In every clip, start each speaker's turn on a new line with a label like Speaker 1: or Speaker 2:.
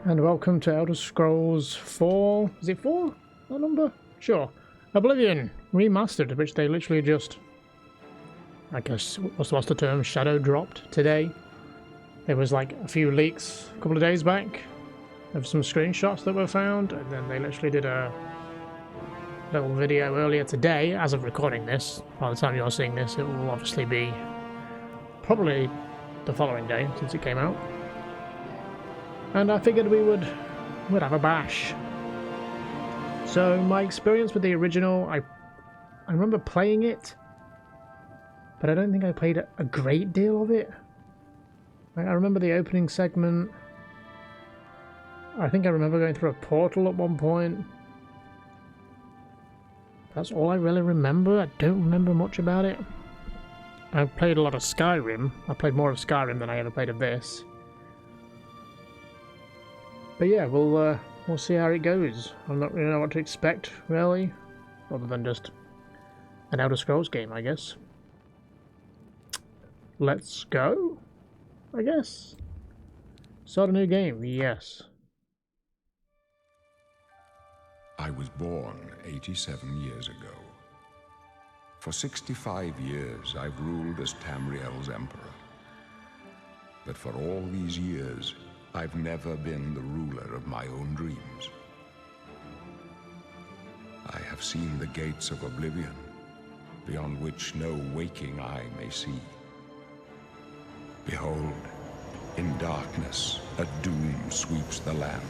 Speaker 1: And welcome to Elder Scrolls 4. Is it 4? That number? Sure. Oblivion Remastered, which they literally just, I guess, what's the term? Shadow dropped today. There was like a few leaks a couple of days back of some screenshots that were found, and then they literally did a little video earlier today. As of recording this, by the time you're seeing this, it will obviously be probably the following day since it came out. And I figured we'd have a bash. So my experience with the original, I remember playing it, but I don't think I played a great deal of it. I remember the opening segment. I think I remember going through a portal at one point. That's all I really remember. I don't remember much about it. I played a lot of Skyrim. I played more of Skyrim than I ever played of this. But yeah, we'll see how it goes. I'm not really know what to expect, really, other than just an Elder Scrolls game, I guess. Let's go, I guess. Start a new game, yes.
Speaker 2: I was born 87 years ago. For 65 years, I've ruled as Tamriel's emperor. But for all these years, I've never been the ruler of my own dreams. I have seen the gates of Oblivion, beyond which no waking eye may see. Behold, in darkness, a doom sweeps the land.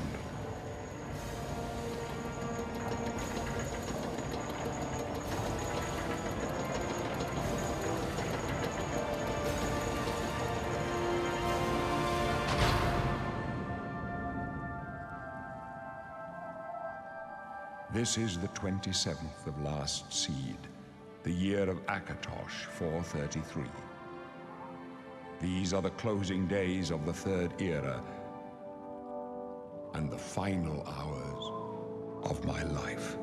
Speaker 2: This is the 27th of last seed, the year of Akatosh 433. These are the closing days of the Third Era and the final hours of my life.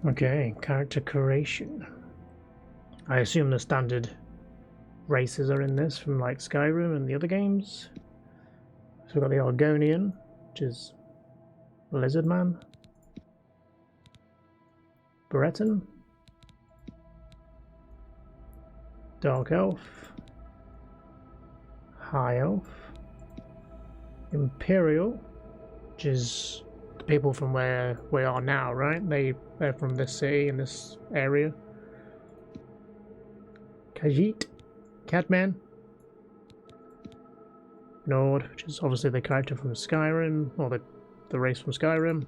Speaker 1: Okay, character creation. I assume the standard races are in this from like Skyrim and the other games. So we've got the Argonian, which is Lizard Man, Breton, Dark Elf, High Elf, Imperial, which is the people from where we are now, right? They're from this city in this area. Khajiit, Catman, Nord, which is obviously the character from Skyrim, or the race from Skyrim,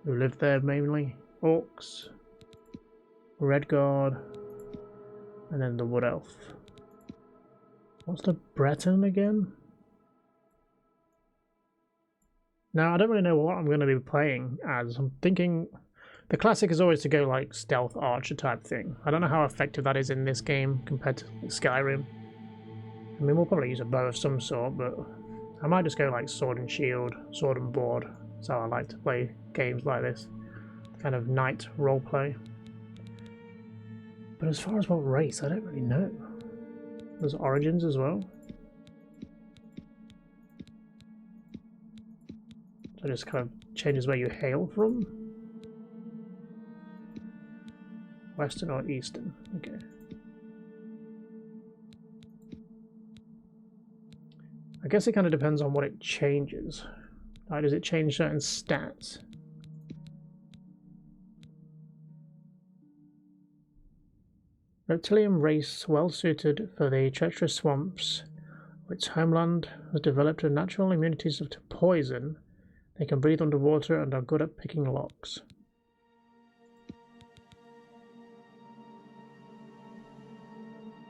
Speaker 1: who lived there mainly. Orcs, Redguard, and then the Wood Elf. What's the Breton again? Now, I don't really know what I'm going to be playing as. I'm thinking the classic is always to go like stealth archer type thing. I don't know how effective that is in this game compared to Skyrim. I mean, we'll probably use a bow of some sort, but I might just go like sword and shield, sword and board. That's how I like to play games like this. Kind of knight roleplay. But as far as what race, I don't really know. There's origins as well. So it just kind of changes where you hail from. Western or Eastern? Okay. I guess it kind of depends on what it changes. Like, does it change certain stats? Reptilian race well suited for the treacherous swamps. Its homeland has developed natural immunities to poison. They can breathe underwater and are good at picking locks.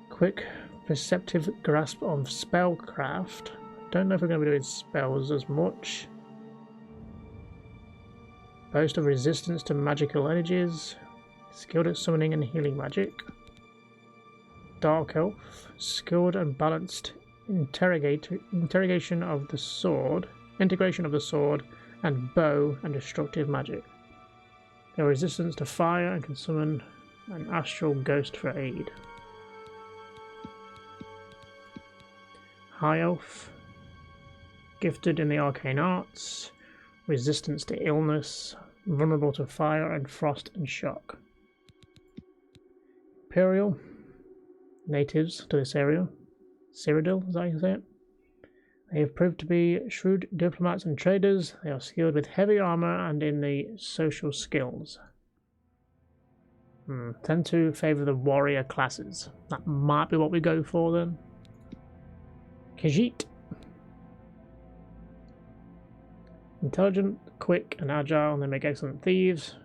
Speaker 1: Quick, perceptive grasp of spellcraft. Don't know if we're going to be doing spells as much. Boast of resistance to magical energies. Skilled at summoning and healing magic. Dark Elf. Skilled and balanced integration of the sword and bow and destructive magic. They have resistance to fire and can summon an astral ghost for aid. High Elf. Gifted in the arcane arts. Resistance to illness. Vulnerable to fire and frost and shock. Imperial. Natives to this area. Cyrodiil, is that how you say it? They have proved to be shrewd diplomats and traders. They are skilled with heavy armor and in the social skills. Tend to favor the warrior classes. That might be what we go for then. Khajiit. Intelligent, quick, and agile, and they make excellent thieves.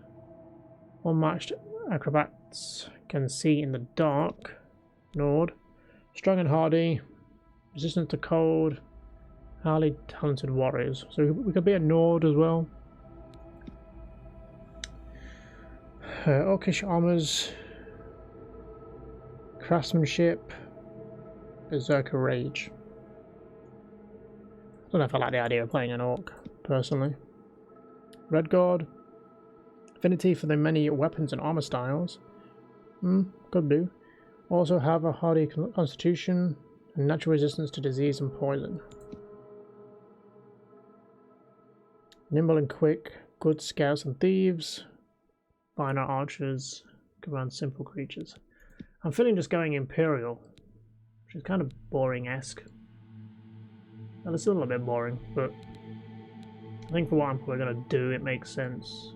Speaker 1: Unmatched acrobats, can see in the dark. Nord. Strong and hardy, resistant to cold, highly talented warriors. So we could be a Nord as well. Orcish armors, craftsmanship, berserker rage. I don't know if I like the idea of playing an orc, personally. Red Guard, affinity for the many weapons and armor styles. Could do. Also have a hardy constitution and natural resistance to disease and poison. Nimble and quick, good scouts and thieves. Finer archers, command simple creatures. I'm feeling just going Imperial, which is kind of boring-esque. Well, it's a little bit boring, but I think for what I'm probably going to do, it makes sense.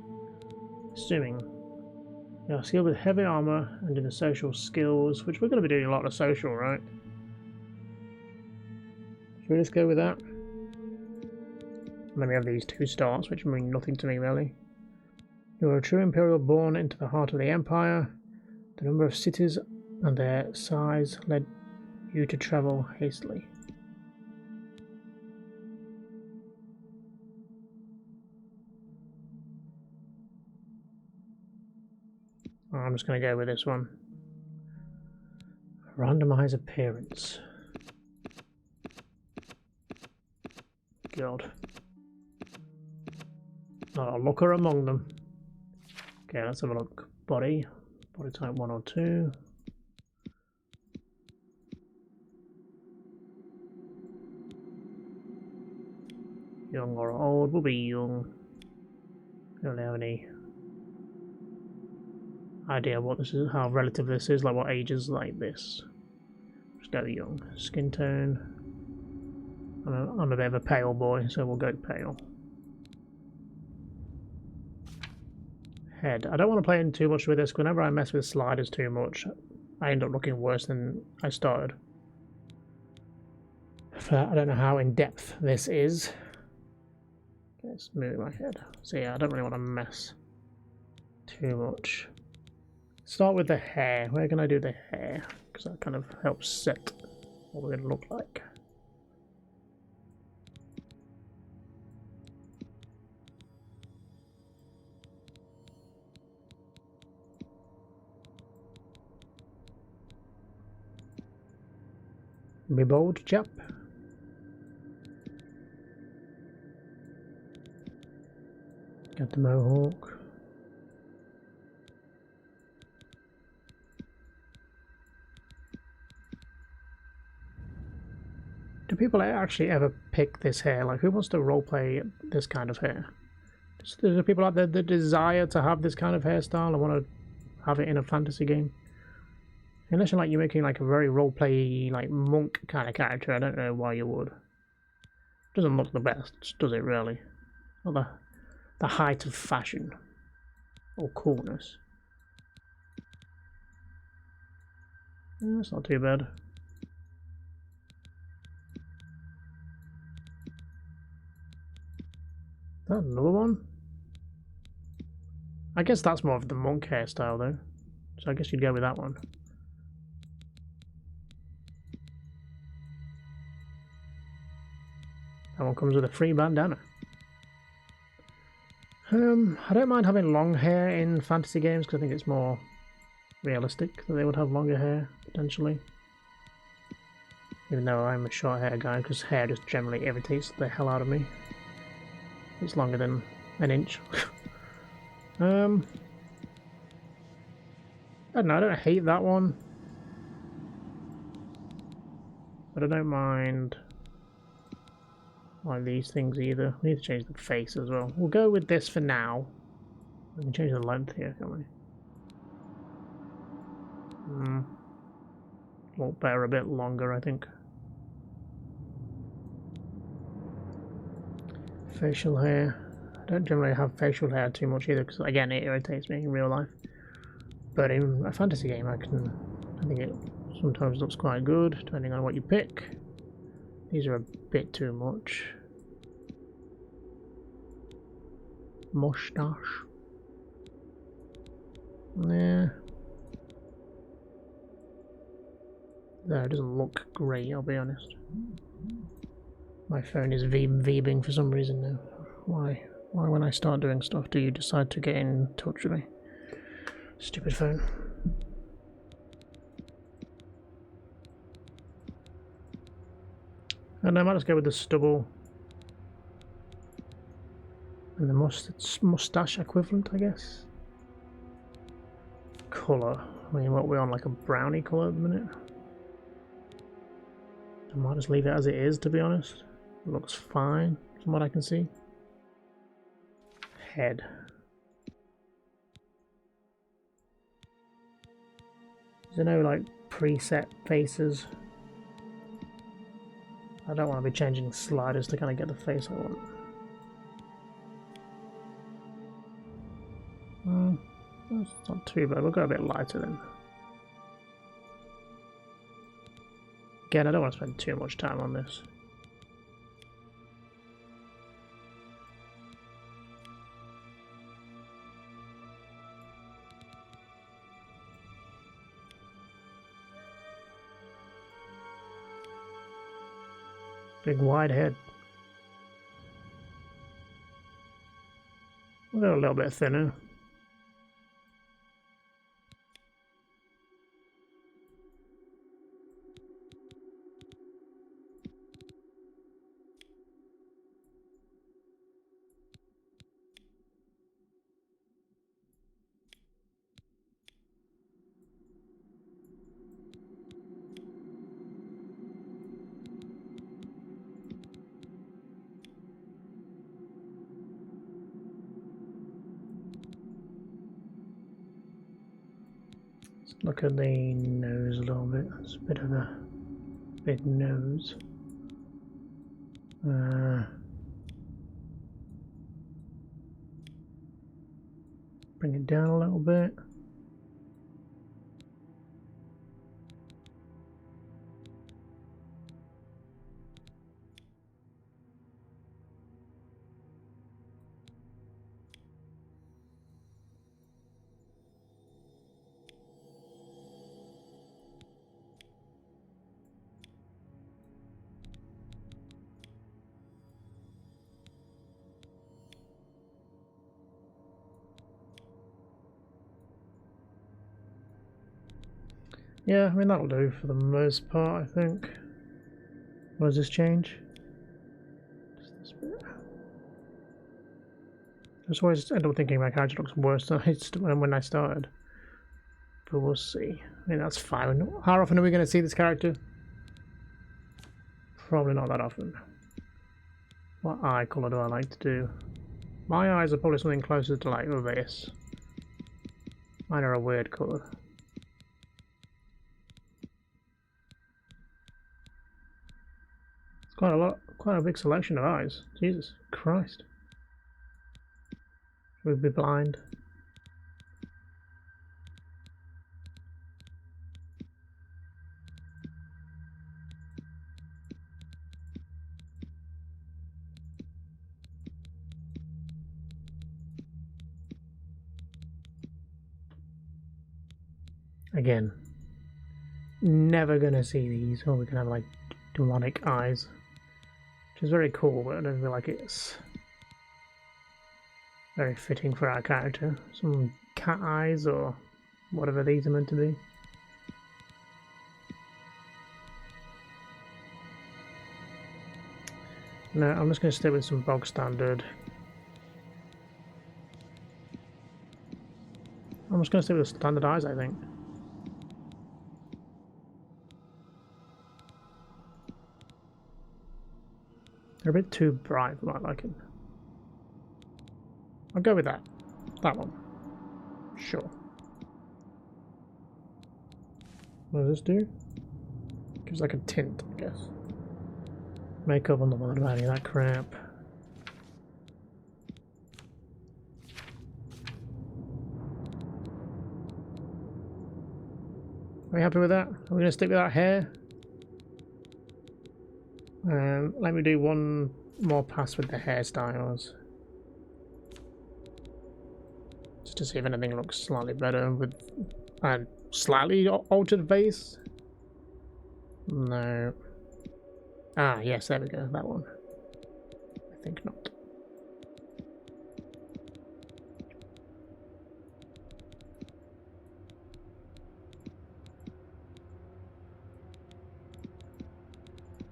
Speaker 1: Assuming they are skilled with heavy armor and in the social skills, which we're going to be doing a lot of social, right? Should we just go with that? And then we have these 2 starts, which mean nothing to me, really. You are a true Imperial born into the heart of the Empire. The number of cities and their size led you to travel hastily. I'm just going to go with this one. Randomize appearance. God. Not a looker among them. Okay, let's have a look. Body type 1 or 2. Young or old, we'll be young. Don't have any idea what this is, how relative this is, like what ages like this. Just go young. Skin tone. I'm a bit of a pale boy, so we'll go pale. Head. I don't want to play in too much with this. Whenever I mess with sliders too much, I end up looking worse than I started. I don't know how in depth this is. Okay, let's move my head. So yeah, I don't really want to mess too much. Start with the hair. Where can I do the hair? Because that kind of helps set what we're going to look like. Be bold, chap. Got the mohawk. Do people actually ever pick this hair? Like, who wants to roleplay this kind of hair? There's people out there that desire to have this kind of hairstyle and want to have it in a fantasy game. Unless you're making like a very roleplay, like monk kind of character, I don't know why you would. Doesn't look the best, does it really? Not the height of fashion or coolness. That's not too bad. Is that another one? I guess that's more of the monk hairstyle though. So I guess you'd go with that one. That one comes with a free bandana. I don't mind having long hair in fantasy games because I think it's more realistic that they would have longer hair, potentially. Even though I'm a short hair guy, because hair just generally irritates the hell out of me. It's longer than an inch. I don't know, I don't hate that one. But I don't mind like these things either. We need to change the face as well. We'll go with this for now. We can change the length here, can't we? Look better a bit longer, I think. Facial hair. I don't generally have facial hair too much either, because again, it irritates me in real life. But in a fantasy game, I think it sometimes looks quite good, depending on what you pick. These are a bit too much. Mustache. Nah. No, it doesn't look great, I'll be honest. My phone is veebing for some reason now. Why? Why when I start doing stuff do you decide to get in touch with me? Stupid phone. And I might just go with the stubble. And the mustache equivalent, I guess. Colour. I mean, what we're on, like a brownie colour at the minute. I might just leave it as it is, to be honest. It looks fine, from what I can see. Head. Is there no, like, preset faces? I don't want to be changing sliders to kind of get the face I want. That's not too bad. We'll go a bit lighter then. Again, I don't want to spend too much time on this. Big wide head. We'll go a little bit thinner. Look at the nose a little bit. It's a bit of a big nose. Bring it down a little bit. Yeah, I mean that'll do for the most part, I think. What does this change? Just this bit. I just always end up thinking my character looks worse than when I started. But we'll see. I mean that's fine. How often are we going to see this character? Probably not that often. What eye colour do I like to do? My eyes are probably something closer to like this. Mine are a weird colour. Quite a big selection of eyes. Jesus Christ. We'd be blind. Again, never gonna see these. Oh, we can have like demonic eyes, which is very cool, but I don't feel like it's very fitting for our character. Some cat eyes or whatever these are meant to be. No, I'm just going to stick with some bog standard. I'm just going to stick with standard eyes, I think. They're a bit too bright for my liking. I'll go with that. That one. Sure. What does this do? Gives like a tint, I guess. Makeup on the bothered about any of that crap. Are we happy with that? Are we going to stick with that hair? Let me do one more pass with the hairstyles. Just to see if anything looks slightly better with a slightly altered face. No. Ah, yes, there we go, that one. I think not.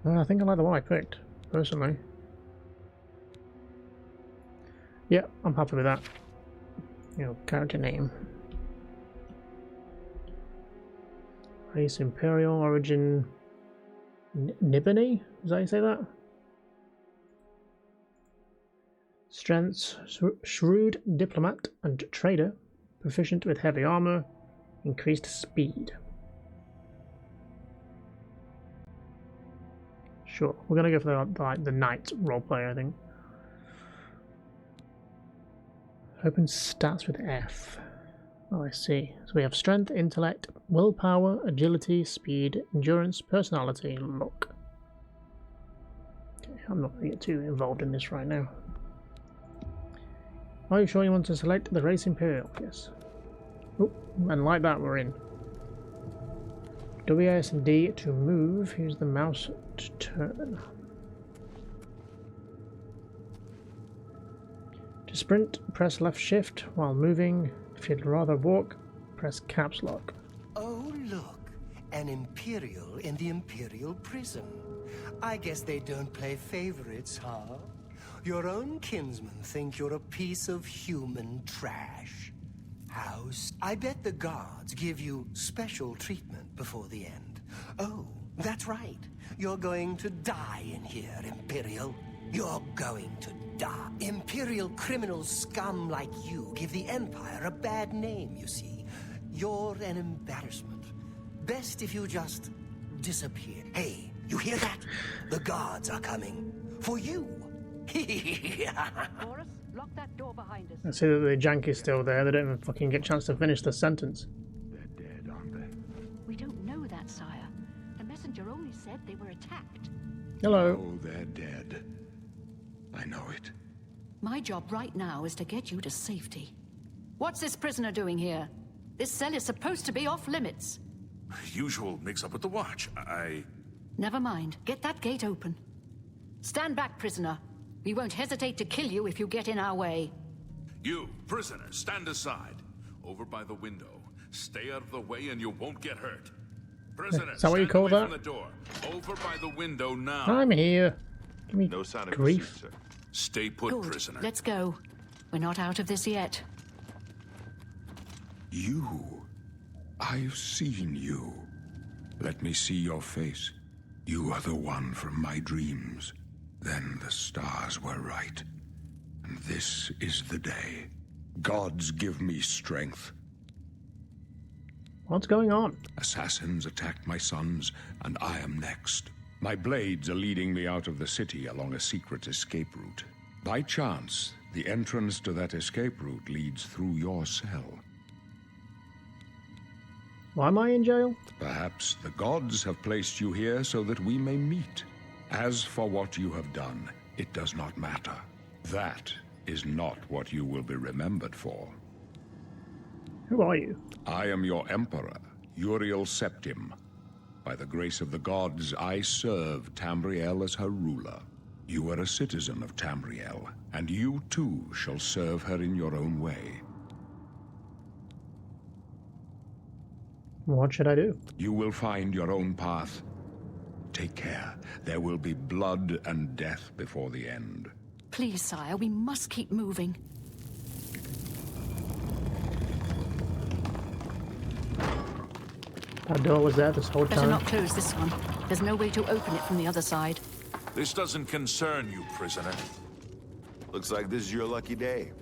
Speaker 1: I think I like the one I picked, personally. Yeah, I'm happy with that. You know, character name. Race Imperial, origin Nibony? Is that how you say that? Strengths, shrewd diplomat and trader, proficient with heavy armor, increased speed. Sure, we're gonna go for the knight roleplay, I think. Open stats with F. Oh, I see. So we have strength, intellect, willpower, agility, speed, endurance, personality, luck. Okay, I'm not going to get too involved in this right now. Are you sure you want to select the race Imperial? Yes. Oh, and like that, we're in. WS and D to move. Use the mouse to turn. To sprint, press left shift while moving. If you'd rather walk, press caps lock.
Speaker 3: Oh, look. An Imperial in the Imperial prison. I guess they don't play favorites, huh? Your own kinsmen think you're a piece of human trash. House, I bet the guards give you special treatment before the end. Oh, that's right. You're going to die in here, Imperial. You're going to die. Imperial criminal scum like you give the Empire a bad name, you see. You're an embarrassment. Best if you just disappear. Hey, you hear that? The guards are coming. For you.
Speaker 4: Boris, lock that door behind us.
Speaker 1: I see that the jank is still there. They don't even fucking get a chance to finish the sentence.
Speaker 5: They're dead, aren't they?
Speaker 4: We don't know that, sire. The messenger only said they were attacked.
Speaker 1: Hello.
Speaker 2: Oh, they're dead. I know it.
Speaker 4: My job right now is to get you to safety. What's this prisoner doing here? This cell is supposed to be off limits.
Speaker 5: Usual mix-up with the watch.
Speaker 4: Never mind. Get that gate open. Stand back, prisoner. We won't hesitate to kill you if you get in our way.
Speaker 5: You, prisoner, stand aside. Over by the window. Stay out of the way and you won't get hurt. Prisoner,
Speaker 1: Is that what you call
Speaker 5: stand away
Speaker 1: that?
Speaker 5: from the door. Over by the window now.
Speaker 1: I'm here. Give me
Speaker 5: No sign of
Speaker 1: grief.
Speaker 5: pursuit, sir. Stay put,
Speaker 4: Good.
Speaker 5: prisoner.
Speaker 4: Let's go. We're not out of this yet.
Speaker 2: You. I've seen you. Let me see your face. You are the one from my dreams. Then the stars were right. And this is the day. Gods give me strength.
Speaker 1: What's going on?
Speaker 2: Assassins attacked my sons, and I am next. My blades are leading me out of the city along a secret escape route. By chance, the entrance to that escape route leads through your cell.
Speaker 1: Why am I in jail?
Speaker 2: Perhaps the gods have placed you here so that we may meet. As for what you have done, it does not matter. That is not what you will be remembered for.
Speaker 1: Who are you?
Speaker 2: I am your emperor, Uriel Septim. By the grace of the gods, I serve Tamriel as her ruler. You are a citizen of Tamriel, and you too shall serve her in your own way.
Speaker 1: What should I do?
Speaker 2: You will find your own path. Take care. There will be blood and death before the end.
Speaker 4: Please, sire, we must keep moving.
Speaker 1: That door was there this whole
Speaker 4: Better
Speaker 1: time.
Speaker 4: not close this one. There's no way to open it from the other side.
Speaker 5: This doesn't concern you, prisoner.
Speaker 6: Looks like this is your lucky day.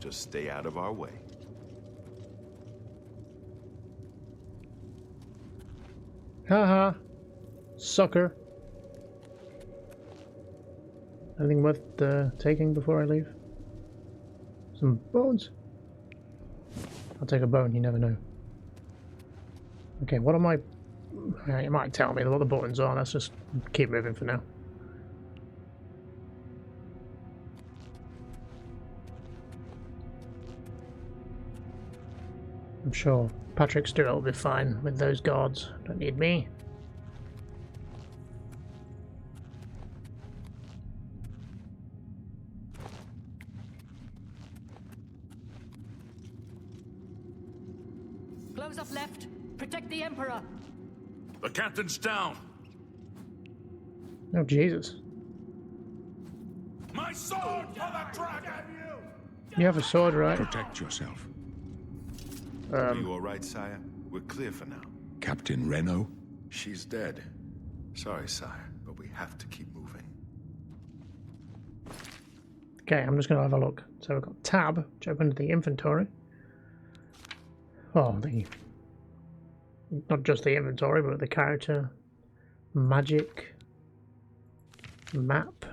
Speaker 6: Just stay out of our way.
Speaker 1: Haha. Sucker. Anything worth taking before I leave? Some bones? I'll take a bone, you never know. Okay, what am I... You might tell me what the buttons are, let's just keep moving for now. I'm sure Patrick Stewart will be fine with those guards. Don't need me.
Speaker 4: Close up left. Protect the Emperor.
Speaker 5: The captain's down.
Speaker 1: Oh, Jesus.
Speaker 5: My sword for the dragon!
Speaker 1: You have a sword, right?
Speaker 2: Protect yourself.
Speaker 6: Are you all right, sire? We're clear for now.
Speaker 2: Captain Reno?
Speaker 6: She's dead. Sorry, sire, but we have to keep moving.
Speaker 1: Okay, I'm just going to have a look. So we've got tab, which opens the inventory. Oh, not just the inventory, but the character, magic, map.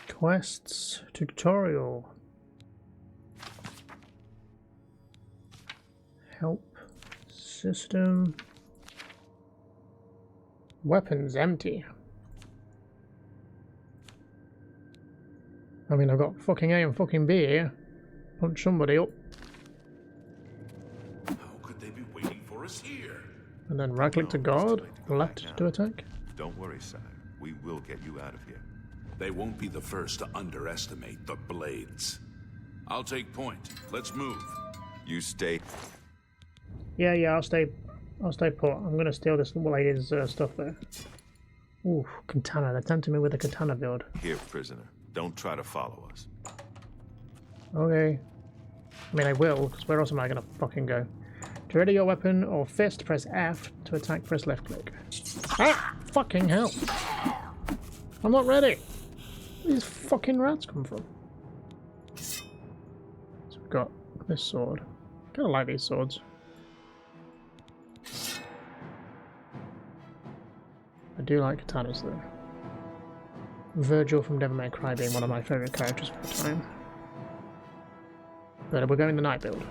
Speaker 1: Quests, tutorial, help, system, weapons empty. I mean, I've got fucking A and fucking B here. Punch somebody up.
Speaker 5: How could they be waiting for us here?
Speaker 1: And then right click to guard, left to attack.
Speaker 6: Don't worry, sire. We will get you out of here.
Speaker 5: They won't be the first to underestimate the Blades. I'll take point. Let's move.
Speaker 6: You stay.
Speaker 1: Yeah, I'll stay put. I'm gonna steal this lady's stuff there. Ooh, katana. They're tempting me with a katana build.
Speaker 6: Here, prisoner. Don't try to follow us.
Speaker 1: Okay. I mean, I will, because where else am I gonna fucking go? To ready your weapon or fist, press F. To attack, press left click. Ah! Fucking hell! I'm not ready! Where these fucking rats come from? So we've got this sword. Kinda like these swords. I do like katanas though. Virgil from Devil May Cry being one of my favourite characters of all time. But we're going the night build.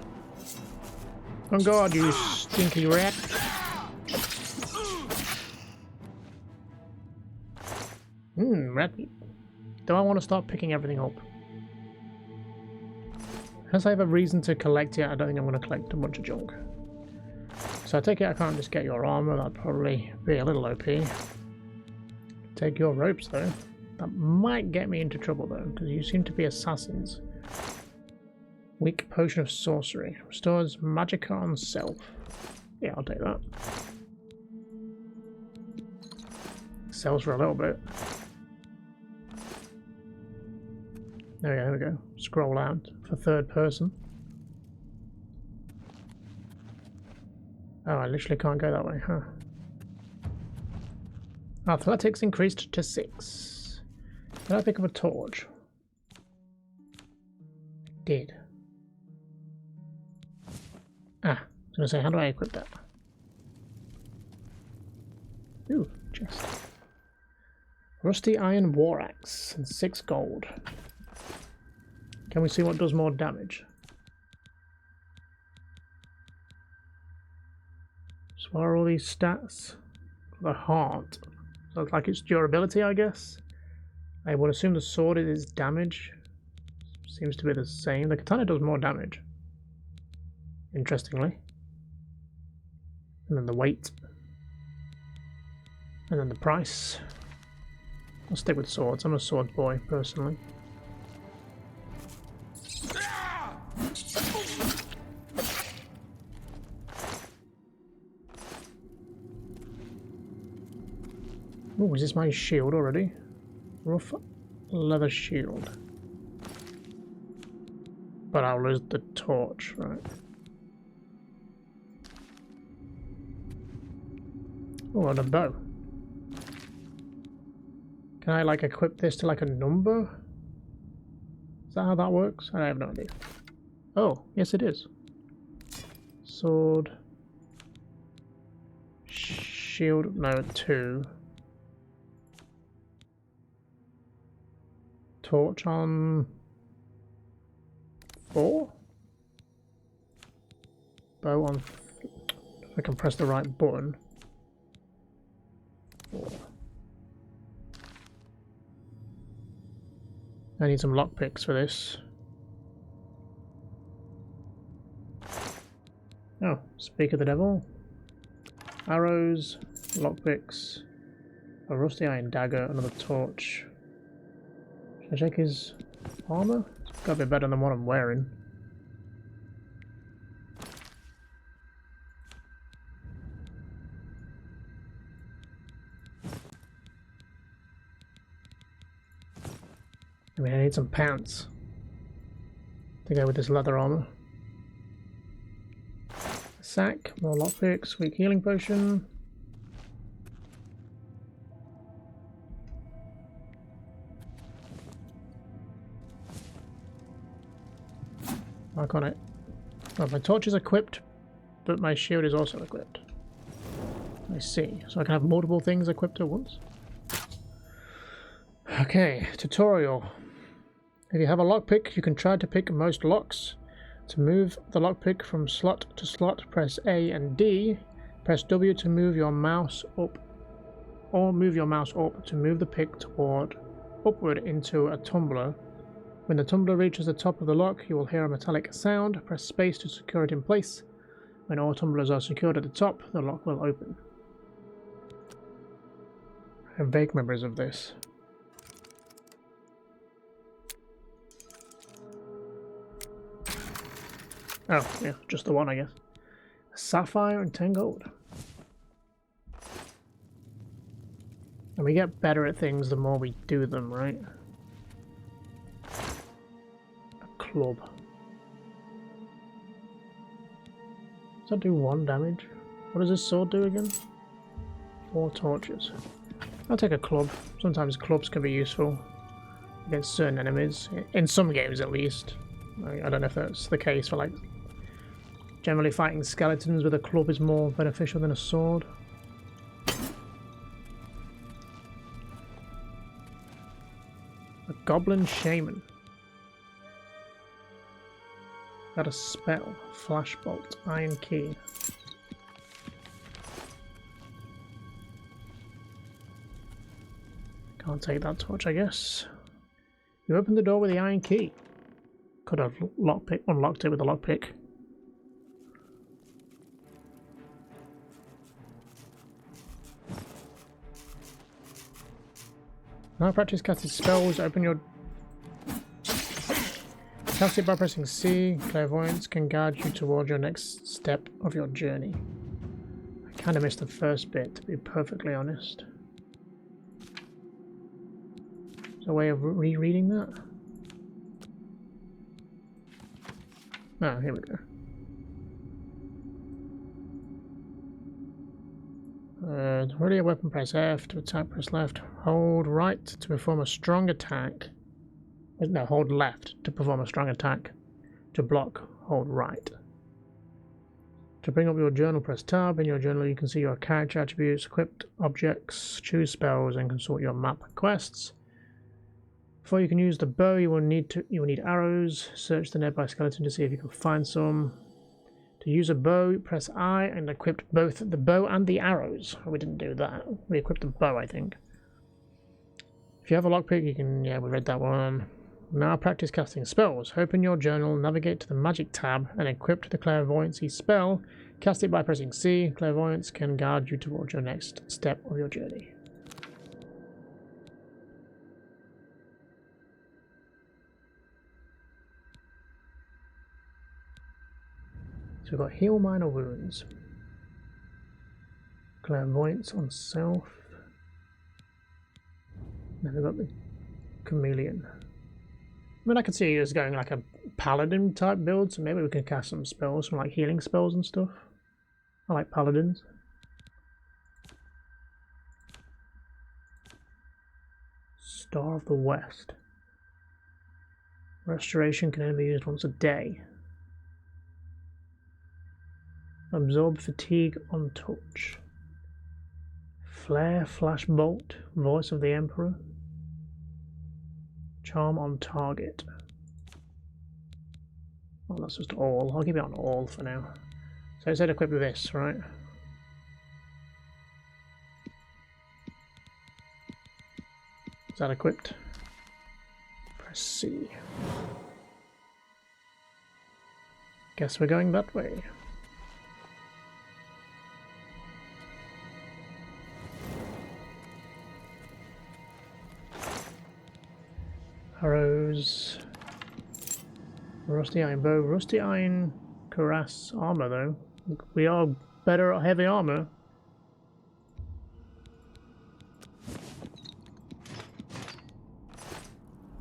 Speaker 1: Oh god, you stinky rat! Rat meat. Do I want to start picking everything up? Unless I have a reason to collect it, I don't think I'm going to collect a bunch of junk. So I take it I can't just get your armor, that'd probably be a little OP. Take your ropes though. That might get me into trouble though, because you seem to be assassins. Weak potion of sorcery. Restores magic on self. Yeah, I'll take that. Sells for a little bit. There we go. Scroll out for third person. Oh, I literally can't go that way, huh? Athletics increased to 6. Did I pick up a torch? I did. I was going to say, how do I equip that? Ooh, chest. Rusty iron war axe and 6 gold. Can we see what does more damage? So what are all these stats? The heart. So it's like its durability, I guess. I would assume the sword is damage. seems to be the same. The katana does more damage, interestingly. And then the weight. And then the price. I'll stick with swords. I'm a sword boy, personally. Oh, is this my shield already? Rough leather shield. But I'll lose the torch, right? Oh, and a bow. Can I like equip this to like a number? Is that how that works? I have no idea. Oh, yes it is. Sword. Shield, no, 2. Torch on 4. Bow on. If I can press the right button. 4. I need some lockpicks for this. Oh, speak of the devil. Arrows, lockpicks, a rusty iron dagger, another torch. Should I check his armor? It's gotta be better than what I'm wearing. I mean, I need some pants to go with this leather armor. A sack, more lockpicks, weak healing potion. Mark on it. Oh, my torch is equipped, but my shield is also equipped. I see. So I can have multiple things equipped at once. Okay, tutorial. If you have a lockpick, you can try to pick most locks. To move the lockpick from slot to slot, press A and D. Press W to move your mouse up, or move your mouse up to move the pick upward into a tumbler. When the tumbler reaches the top of the lock, you will hear a metallic sound. Press space to secure it in place. When all tumblers are secured at the top, the lock will open. I have vague memories of this. Oh, yeah, just the one, I guess. A sapphire and 10 gold. And we get better at things the more we do them, right? A club. Does that do 1 damage? What does this sword do again? 4 torches. I'll take a club. Sometimes clubs can be useful against certain enemies. In some games, at least. I don't know if that's the case for, like, generally fighting skeletons with a club is more beneficial than a sword. A goblin shaman. Got a spell. Flashbolt. Iron key. Can't take that torch, I guess. You open the door with the iron key. Could have unlocked it with a lockpick. Now practice casting spells. Open your... Cast it by pressing C. Clairvoyance can guide you towards your next step of your journey. I kind of missed the first bit, to be perfectly honest. Is there a way of rereading that? Oh, here we go. Ready a weapon, press F. To attack, press left. Hold right to perform a strong attack. No, hold left to perform a strong attack. To block, hold right. To bring up your journal, press Tab. In your journal, you can see your character attributes, equipped objects, choose spells, and consult your map quests. Before you can use the bow, you will need arrows. Search the nearby skeleton to see if you can find some. To use a bow, press I and equip both the bow and the arrows. Oh, we didn't do that. We equipped the bow, I think. If you have a lockpick, you can... Yeah, we read that one. Now practice casting spells. Open your journal, navigate to the magic tab, and equip the clairvoyancy spell. Cast it by pressing C. Clairvoyance can guide you towards your next step of your journey. So we've got heal minor wounds. Clairvoyance on self. Then we've got the chameleon. I mean, I could see us going like a paladin type build, so maybe we can cast some spells, some like healing spells and stuff. I like paladins. Star of the West. Restoration can only be used once a day. Absorb fatigue on touch. Flare, flash bolt, voice of the Emperor. Charm on target. Oh, that's just all. I'll keep it on all for now. So it said equip with this, right? Is that equipped? Press C. Guess we're going that way. Arrows. Rusty iron bow. Rusty iron cuirass armor though. We are better at heavy armor.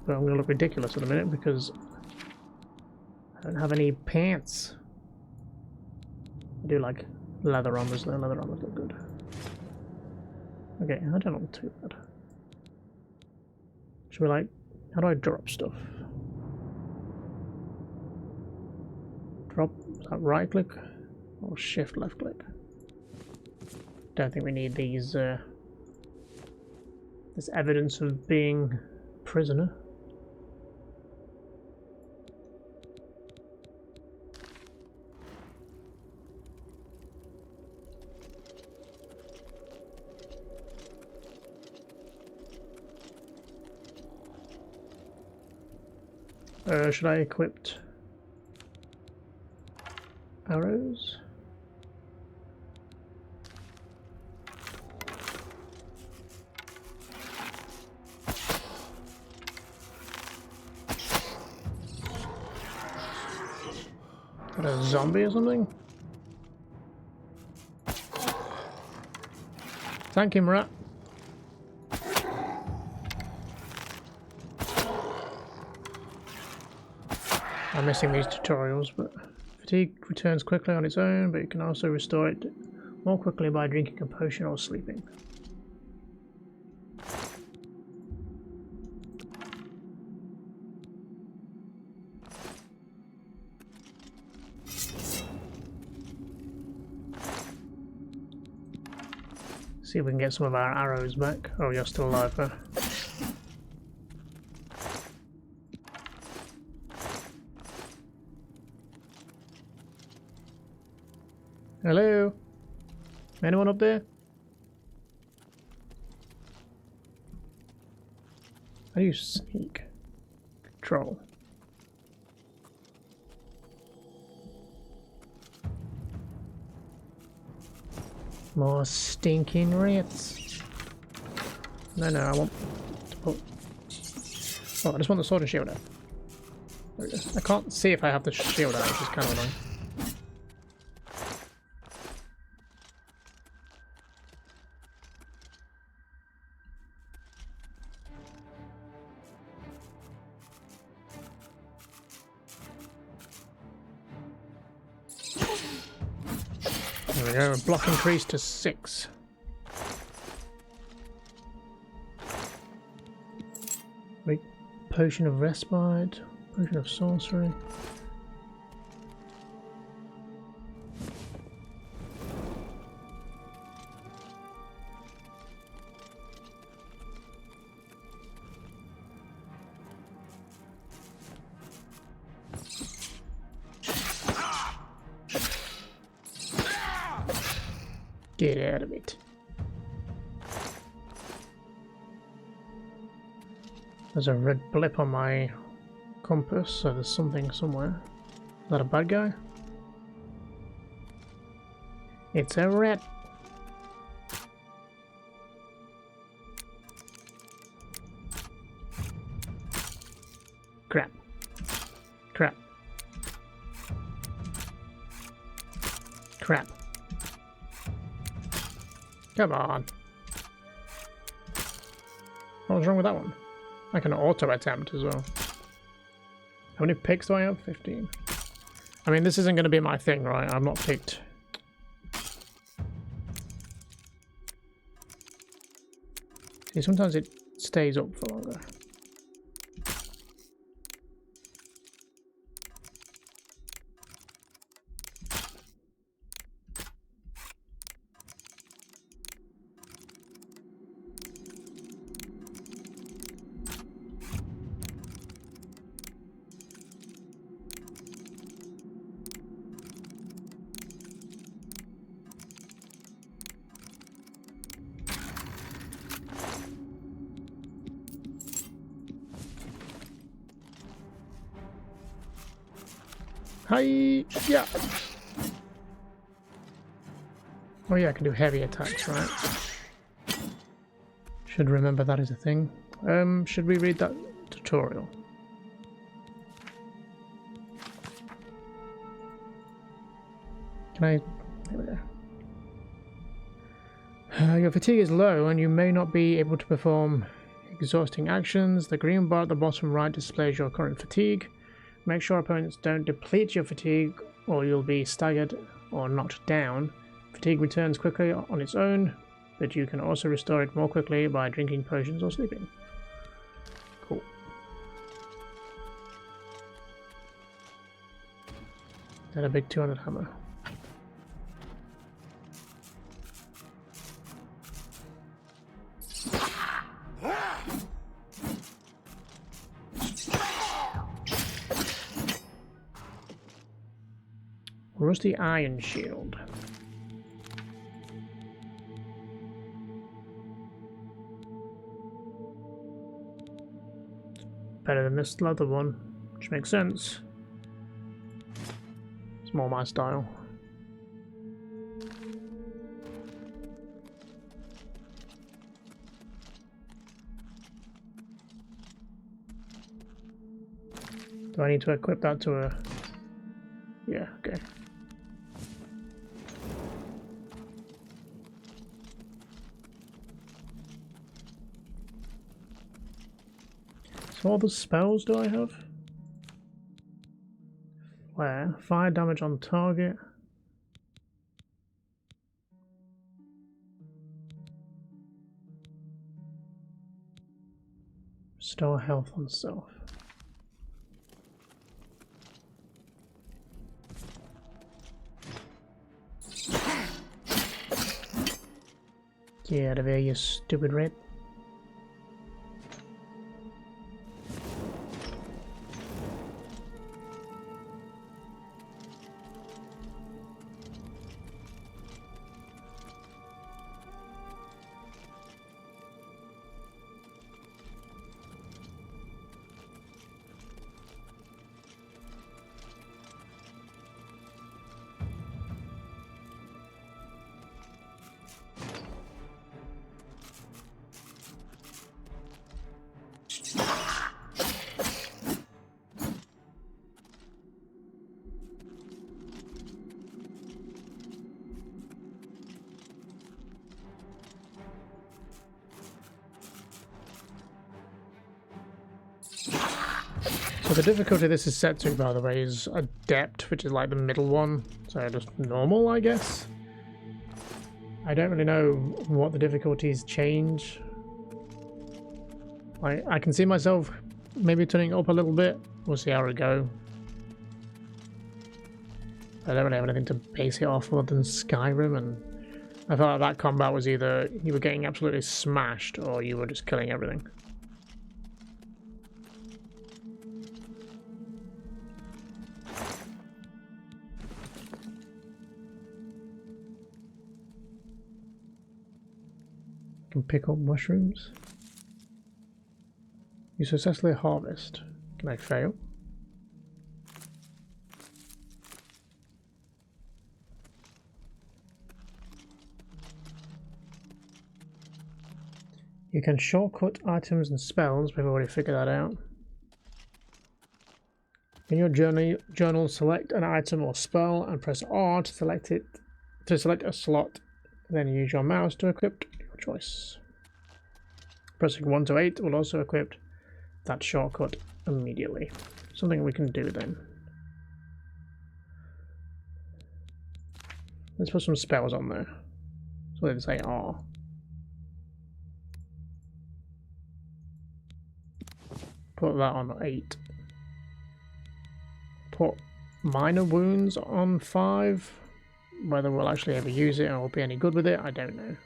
Speaker 1: But I'm going to look ridiculous in a minute because I don't have any pants. I do like leather armors though. Leather armors look good. Okay, I don't look too bad. Should we like... How do I drop stuff? Drop, is that right click or shift left click? Don't think we need these this evidence of being prisoner. Should I equip arrows? Is that a zombie or something? Thank him, rat. I'm missing these tutorials, but fatigue returns quickly on its own, but you can also restore it more quickly by drinking a potion or sleeping. See if we can get some of our arrows back. Oh, you're still alive, huh? Hello? Anyone up there? How do you sneak? Control. More stinking rats. No, I want to put... Oh, I just want the sword and shield out. There we go. I can't see if I have the shield out, which is kind of annoying. There we go, block increased to 6. Wait, potion of respite, potion of sorcery. Get out of it. There's a red blip on my compass, so there's something somewhere. Is that a bad guy? It's a rat. Crap. Crap. Crap. Come on. What was wrong with that one? I can auto attempt as well. How many picks do I have? 15. I mean, this isn't going to be my thing, right? I'm not picked. See, sometimes it stays up for longer. Hi, yeah. Oh yeah, I can do heavy attacks, right? Should remember that is a thing. Should we read that tutorial? Can I? There we go. Your fatigue is low and you may not be able to perform exhausting actions. The green bar at the bottom right displays your current fatigue. Make sure opponents don't deplete your fatigue or you'll be staggered or knocked down. Fatigue returns quickly on its own, but you can also restore it more quickly by drinking potions or sleeping. Cool. Is that a big 200 hammer? Rusty iron shield. Better than this leather one, which makes sense. It's more my style. Do I need to equip that to a... Yeah, okay. So what other spells do I have? Flare, fire damage on target. Restore health on self. Get out of here, you stupid rat. So the difficulty this is set to, by the way, is Adept, which is like the middle one. So just normal, I guess. I don't really know what the difficulties change. I can see myself maybe turning it up a little bit. We'll see how it go. I don't really have anything to base it off other than Skyrim, and I felt like that combat was either you were getting absolutely smashed or you were just killing everything. Can pick up mushrooms. You successfully harvest. Can I fail? You can shortcut items and spells. We've already figured that out. In your journal, select an item or spell and press R to select it. To select a slot, then use your mouse to equip your choice. Pressing 1 to 8 will also equip that shortcut immediately. Something we can do then. Let's put some spells on there. So let's say R. Put that on 8. Put minor wounds on 5. Whether we'll actually ever use it or be any good with it, I don't know.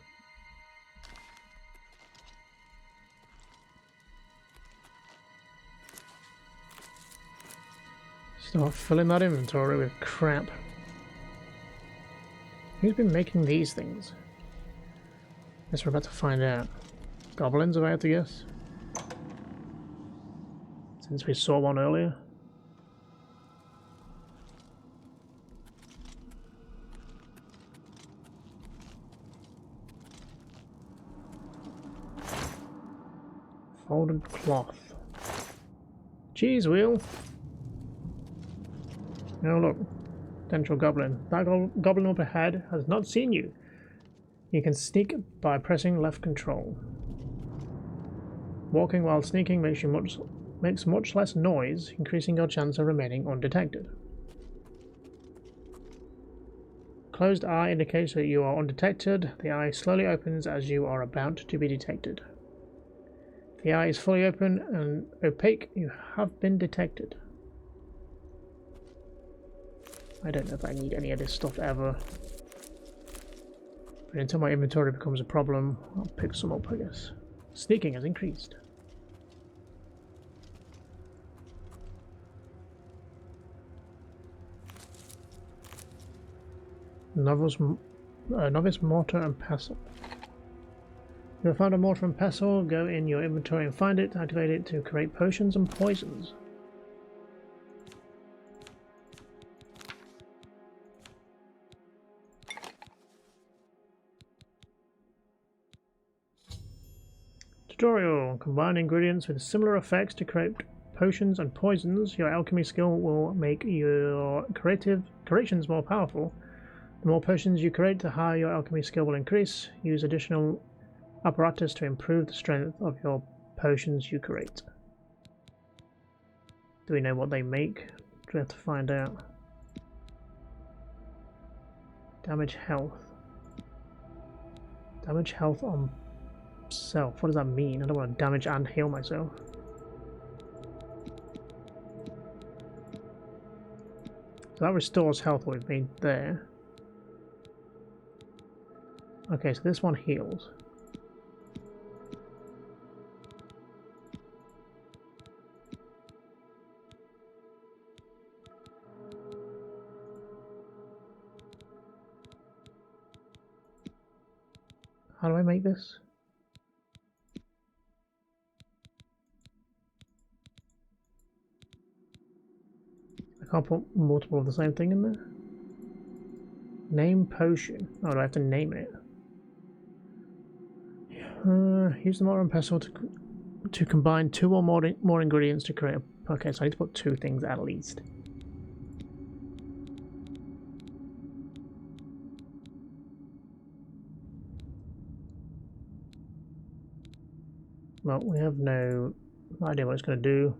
Speaker 1: Start filling that inventory with crap. Who's been making these things? Guess we're about to find out. Goblins, if I had to guess. Since we saw one earlier. Folded cloth. Cheese wheel. Oh look, potential goblin. That goblin up ahead has not seen you. You can sneak by pressing left control. Walking while sneaking makes much less noise, increasing your chance of remaining undetected. Closed eye indicates that you are undetected. The eye slowly opens as you are about to be detected. The eye is fully open and opaque. You have been detected. I don't know if I need any of this stuff ever. But until my inventory becomes a problem, I'll pick some up, I guess. Sneaking has increased. Novice mortar and pestle. If you have found a mortar and pestle, go in your inventory and find it. Activate it to create potions and poisons. Tutorial. Combine ingredients with similar effects to create potions and poisons. Your alchemy skill will make your creations more powerful. The more potions you create, the higher your alchemy skill will increase. Use additional apparatus to improve the strength of your potions you create. Do we know what they make? Do we have to find out? Damage health. Damage health on self. What does that mean? I don't want to damage and heal myself. So that restores health we've made there. Okay, so this one heals. How do I make this? I can't put multiple of the same thing in there. Name potion. Oh, do I have to name it? Use the mortar and pestle to combine 2 or more ingredients to create a... Okay, so I need to put 2 things at least. Well, we have no idea what it's going to do.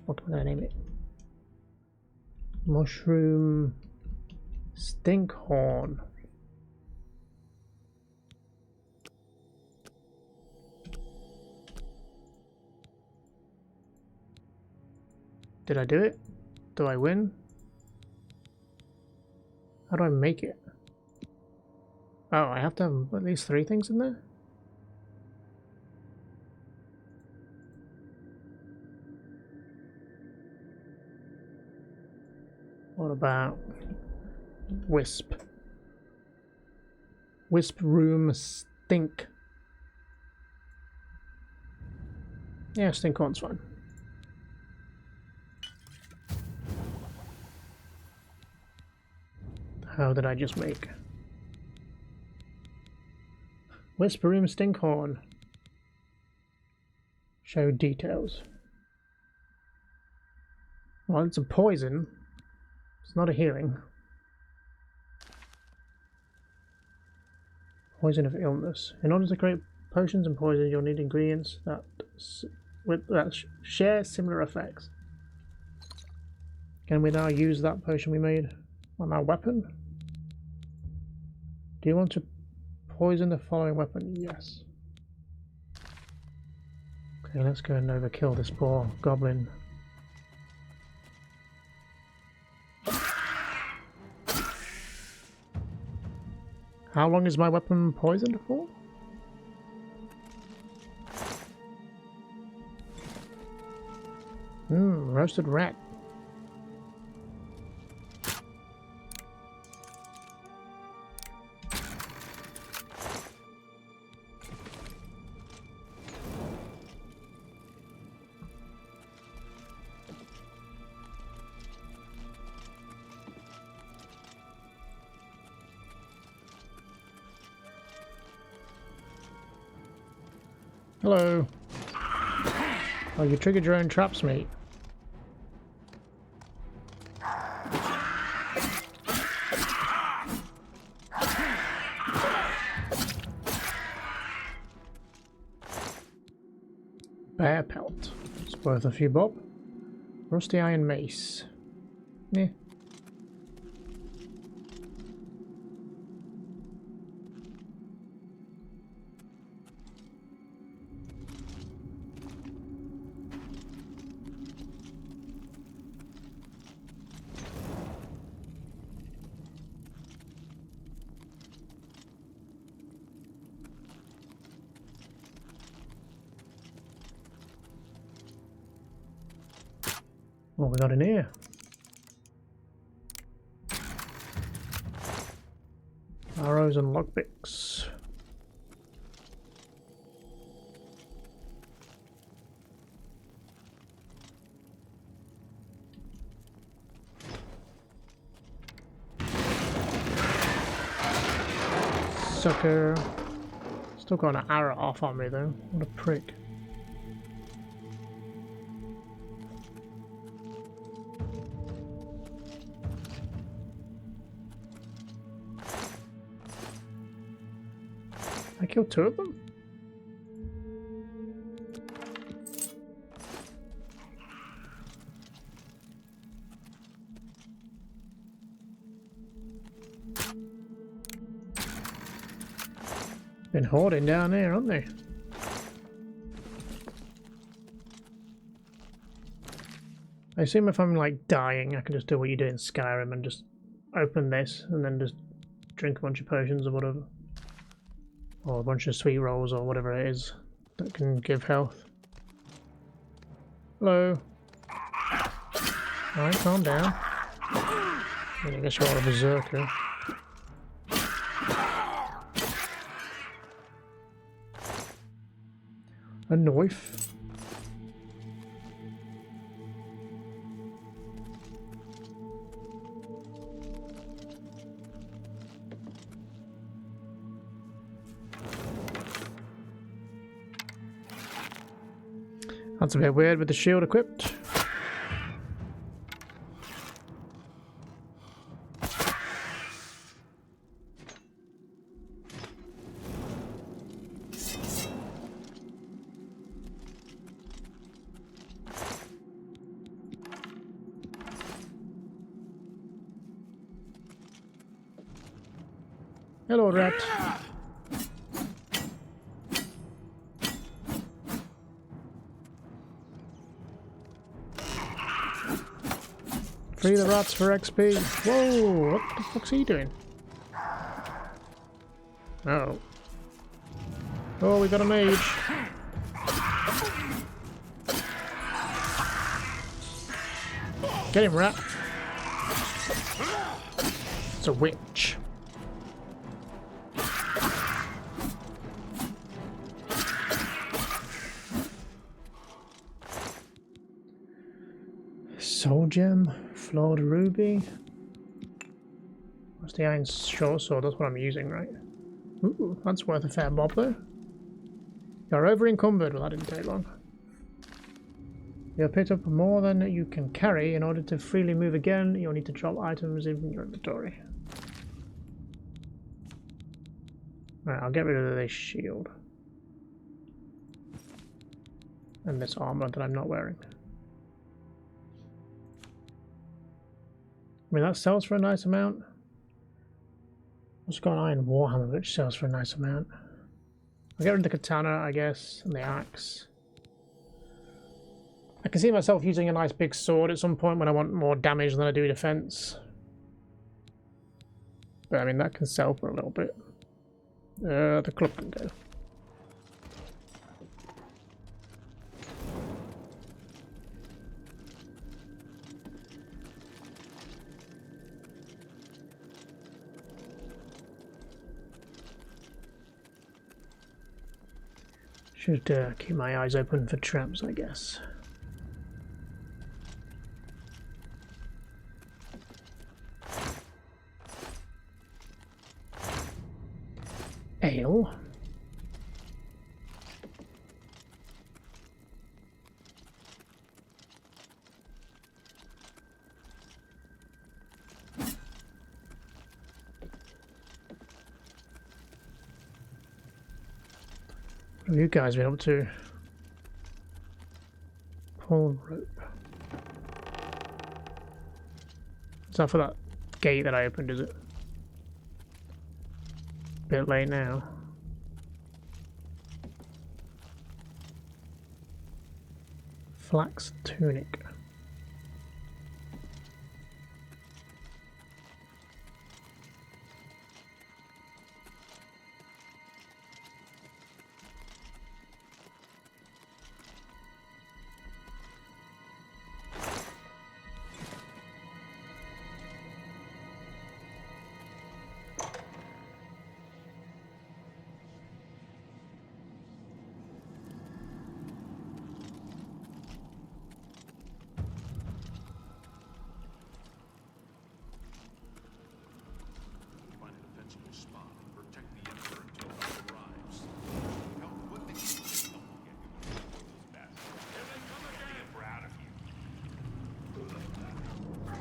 Speaker 1: What am I going to name it? Mushroom Stinkhorn. Did I do it? Do I win? How do I make it? Oh, I have to have at least 3 things in there? What about Wisp? Wisp room stink. Yeah, Stinkhorn's fine. How did I just make? Whispering Stinkhorn. Show details. Well, it's a poison. It's not a healing. Poison of illness. In order to create potions and poisons, you'll need ingredients that share similar effects. Can we now use that potion we made on our weapon? Do you want to poison the following weapon? Yes. Okay, let's go and overkill this poor goblin. How long is my weapon poisoned for? Roasted rat. Hello. Oh, you triggered your own traps, mate. Bear pelt. It's worth a few bob. Rusty iron mace. Yeah. What we got in here? Arrows and lockpicks. Sucker. Still got an arrow off on me though. What a prick. I killed two of them? Been hoarding down there, aren't they? I assume if I'm like dying, I can just do what you do in Skyrim and just open this and then just drink a bunch of potions or whatever. Or a bunch of sweet rolls or whatever it is that can give health. Hello. Alright, calm down. I guess you're all a berserker. A knife. That's a bit weird with the shield equipped. Hello, rat. Free the rats for XP. Whoa, what the fuck's he doing? Oh. Oh, we got a mage. Get him, rat. It's a witch. Soul gem, flawed ruby. What's the iron short sword? That's what I'm using, right? Ooh, that's worth a fair bob though. You're over encumbered. Well, that didn't take long. You have picked up more than you can carry. In order to freely move again, you'll need to drop items in your inventory. Right, I'll get rid of this shield. And this armor that I'm not wearing. I mean, that sells for a nice amount. Let's go on Iron Warhammer, which sells for a nice amount. I'll get rid of the katana, I guess, and the axe. I can see myself using a nice big sword at some point when I want more damage than I do defense. But I mean, that can sell for a little bit. The club can go. Should keep my eyes open for traps, I guess. Ale. What have you guys been up to? Pull rope. Is that for that gate that I opened, is it? Bit late now. Flax tunic.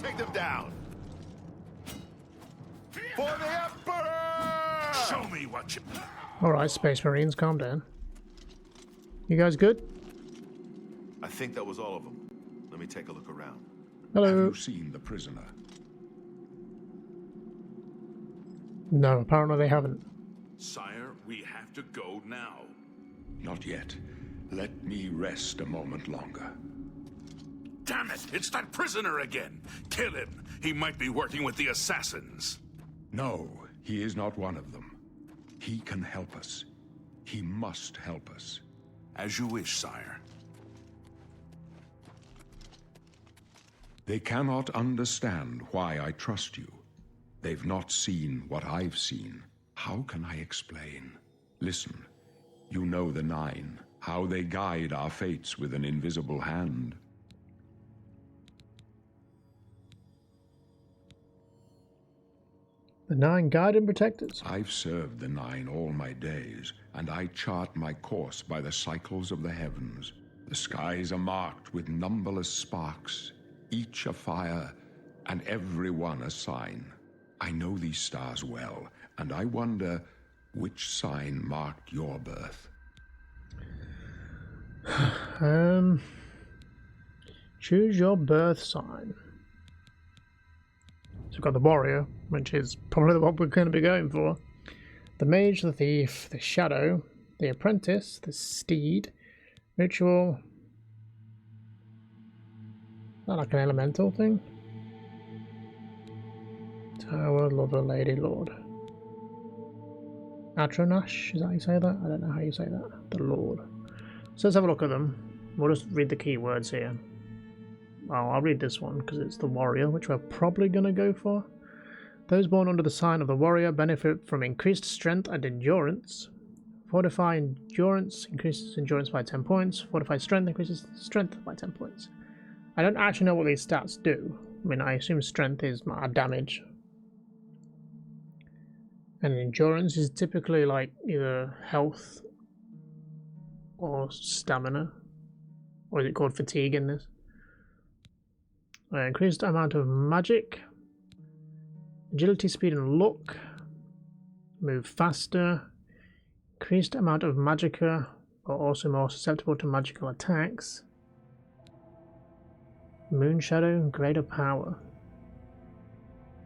Speaker 6: Take them down! For the Emperor!
Speaker 5: Show me what you...
Speaker 1: Alright, Space Marines, calm down. You guys good?
Speaker 6: I think that was all of them. Let me take a look around.
Speaker 1: Hello.
Speaker 2: Have you seen the prisoner?
Speaker 1: No, apparently they haven't.
Speaker 5: Sire, we have to go now.
Speaker 2: Not yet. Let me rest a moment longer.
Speaker 5: Damn it! It's that prisoner again! Kill him! He might be working with the assassins.
Speaker 2: No, he is not one of them. He can help us. He must help us.
Speaker 5: As you wish, sire.
Speaker 2: They cannot understand why I trust you. They've not seen what I've seen. How can I explain? Listen, you know the Nine, how they guide our fates with an invisible hand.
Speaker 1: The Nine guide and protectors.
Speaker 2: I've served the Nine all my days, and I chart my course by the cycles of the heavens. The skies are marked with numberless sparks, each a fire, and every one a sign. I know these stars well, and I wonder which sign marked your birth.
Speaker 1: Choose your birth sign. So we've got the warrior, which is probably what we're going to be going for. The mage, the thief, the shadow, the apprentice, the steed, ritual. Is that like an elemental thing? Tower, lover, lady, lord. Atronash, is that how you say that? I don't know how you say that. The lord. So let's have a look at them. We'll just read the keywords here. Well, I'll read this one because it's the warrior, which we're probably going to go for. Those born under the sign of the warrior benefit from increased strength and endurance. Fortify endurance increases endurance by 10 points. Fortify strength increases strength by 10 points. I don't actually know what these stats do. I mean, I assume strength is my damage. And endurance is typically like either health or stamina. Or is it called fatigue in this? Increased amount of magic. Agility, speed, and luck. Move faster. Increased amount of magicka, but also more susceptible to magical attacks. Moon shadow, greater power.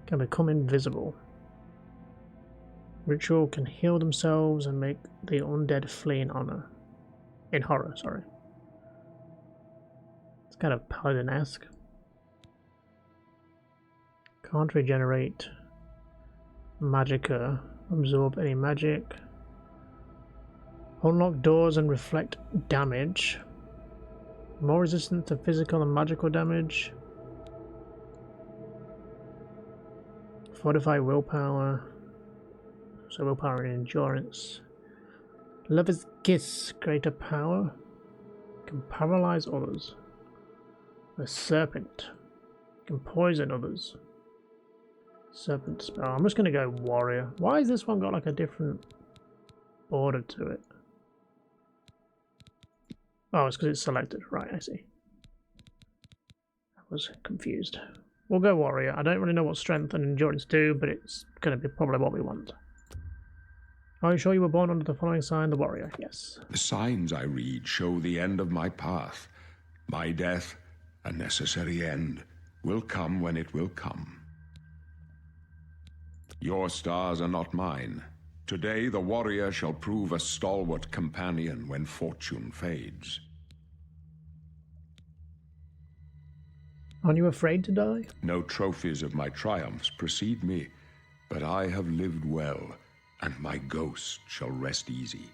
Speaker 1: Can become invisible. Ritual can heal themselves and make the undead flee in honor. In horror, sorry. It's kind of paladin-esque. Can't regenerate magicka. Absorb any magic. Unlock doors and reflect damage. More resistant to physical and magical damage. Fortify willpower. So willpower and endurance. Lover's Kiss, greater power. Can paralyze others. The Serpent. Can poison others. Serpent spell. I'm just going to go Warrior. Why has this one got like a different border to it? Oh, it's because it's selected. Right, I see. I was confused. We'll go Warrior. I don't really know what strength and endurance do, but it's going to be probably what we want. Are you sure you were born under the following sign, the Warrior? Yes.
Speaker 2: The signs I read show the end of my path. My death, a necessary end, will come when it will come. Your stars are not mine. Today the warrior shall prove a stalwart companion when fortune fades.
Speaker 1: Aren't you afraid to die?
Speaker 2: No trophies of my triumphs precede me, but I have lived well, and my ghost shall rest easy.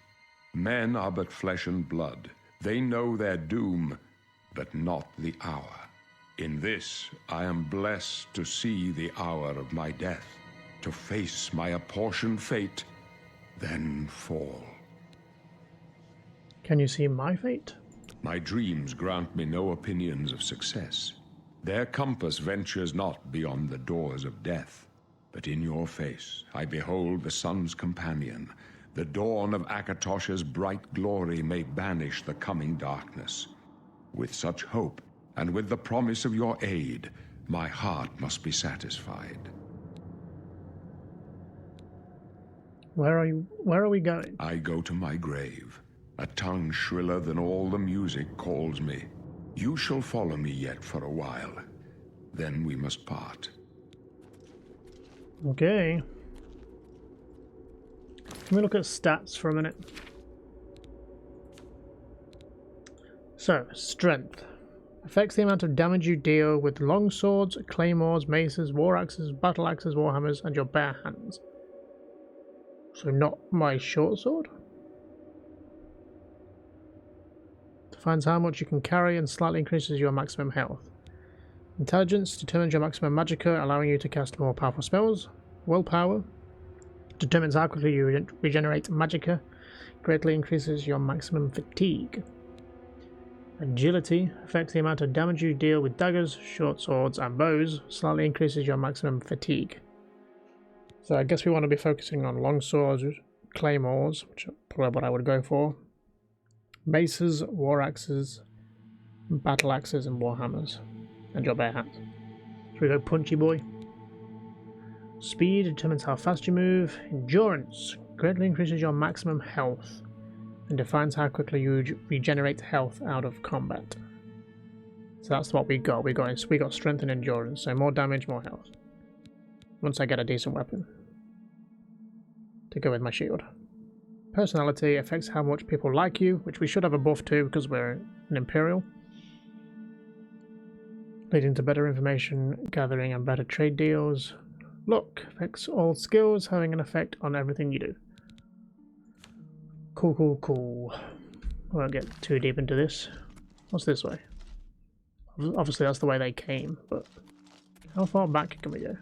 Speaker 2: Men are but flesh and blood. They know their doom, but not the hour. In this I am blessed to see the hour of my death, to face my apportioned fate, then fall.
Speaker 1: Can you see my fate?
Speaker 2: My dreams grant me no opinions of success. Their compass ventures not beyond the doors of death. But in your face I behold the sun's companion. The dawn of Akatosh's bright glory may banish the coming darkness. With such hope, and with the promise of your aid, my heart must be satisfied.
Speaker 1: Where are we going?
Speaker 2: I go to my grave. A tongue shriller than all the music calls me. You shall follow me yet for a while. Then we must part.
Speaker 1: Okay. Can we look at stats for a minute? So, strength. Affects the amount of damage you deal with long swords, claymores, maces, war axes, battle axes, warhammers, and your bare hands. So not my short sword? Defines how much you can carry and slightly increases your maximum health. Intelligence determines your maximum magicka, allowing you to cast more powerful spells. Willpower determines how quickly you regenerate magicka, greatly increases your maximum fatigue. Agility affects the amount of damage you deal with daggers, short swords, and bows, slightly increases your maximum fatigue. So I guess we want to be focusing on long swords, claymores, which are probably what I would go for, maces, war axes, battle axes, and warhammers, and your bare hands. So we go punchy boy. Speed determines how fast you move. Endurance greatly increases your maximum health and defines how quickly you regenerate health out of combat. So that's what we got. We got strength and endurance, so more damage, more health. Once I get a decent weapon to go with my shield. Personality affects how much people like you, which we should have a buff to because we're an Imperial. Leading to better information gathering and better trade deals. Luck affects all skills, having an effect on everything you do. Cool. I won't get too deep into this. What's this way? Obviously that's the way they came, but how far back can we go? Is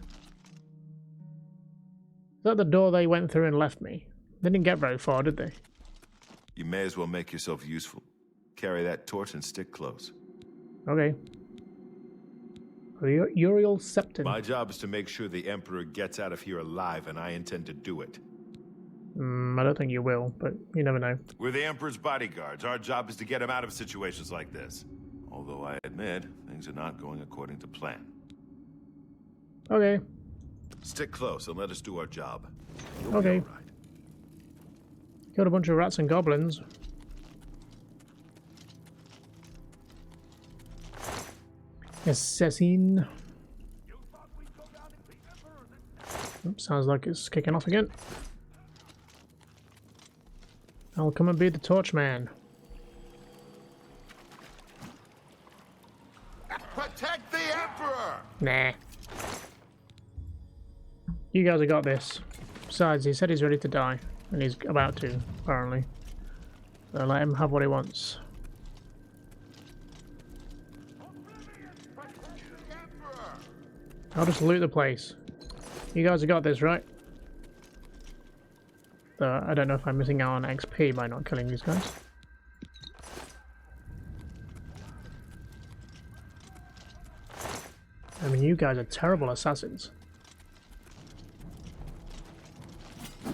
Speaker 1: that the door they went through and left me? They didn't get very far, did they?
Speaker 6: You may as well make yourself useful. Carry that torch and stick close.
Speaker 1: Okay. Uriel Septon.
Speaker 6: My job is to make sure the Emperor gets out of here alive, and I intend to do it.
Speaker 1: I don't think you will, but you never know.
Speaker 6: We're the Emperor's bodyguards. Our job is to get him out of situations like this. Although I admit, things are not going according to plan.
Speaker 1: Okay.
Speaker 6: Stick close and let us do our job.
Speaker 1: Okay.
Speaker 6: All right.
Speaker 1: Killed a bunch of rats and goblins. Assassin. Oops, sounds like it's kicking off again. I'll come and be the torchman.
Speaker 6: Protect the Emperor!
Speaker 1: Nah. You guys have got this. Besides, he said he's ready to die. And he's about to, apparently. So let him have what he wants. I'll just loot the place. You guys have got this, right? I don't know if I'm missing out on XP by not killing these guys. I mean, you guys are terrible assassins.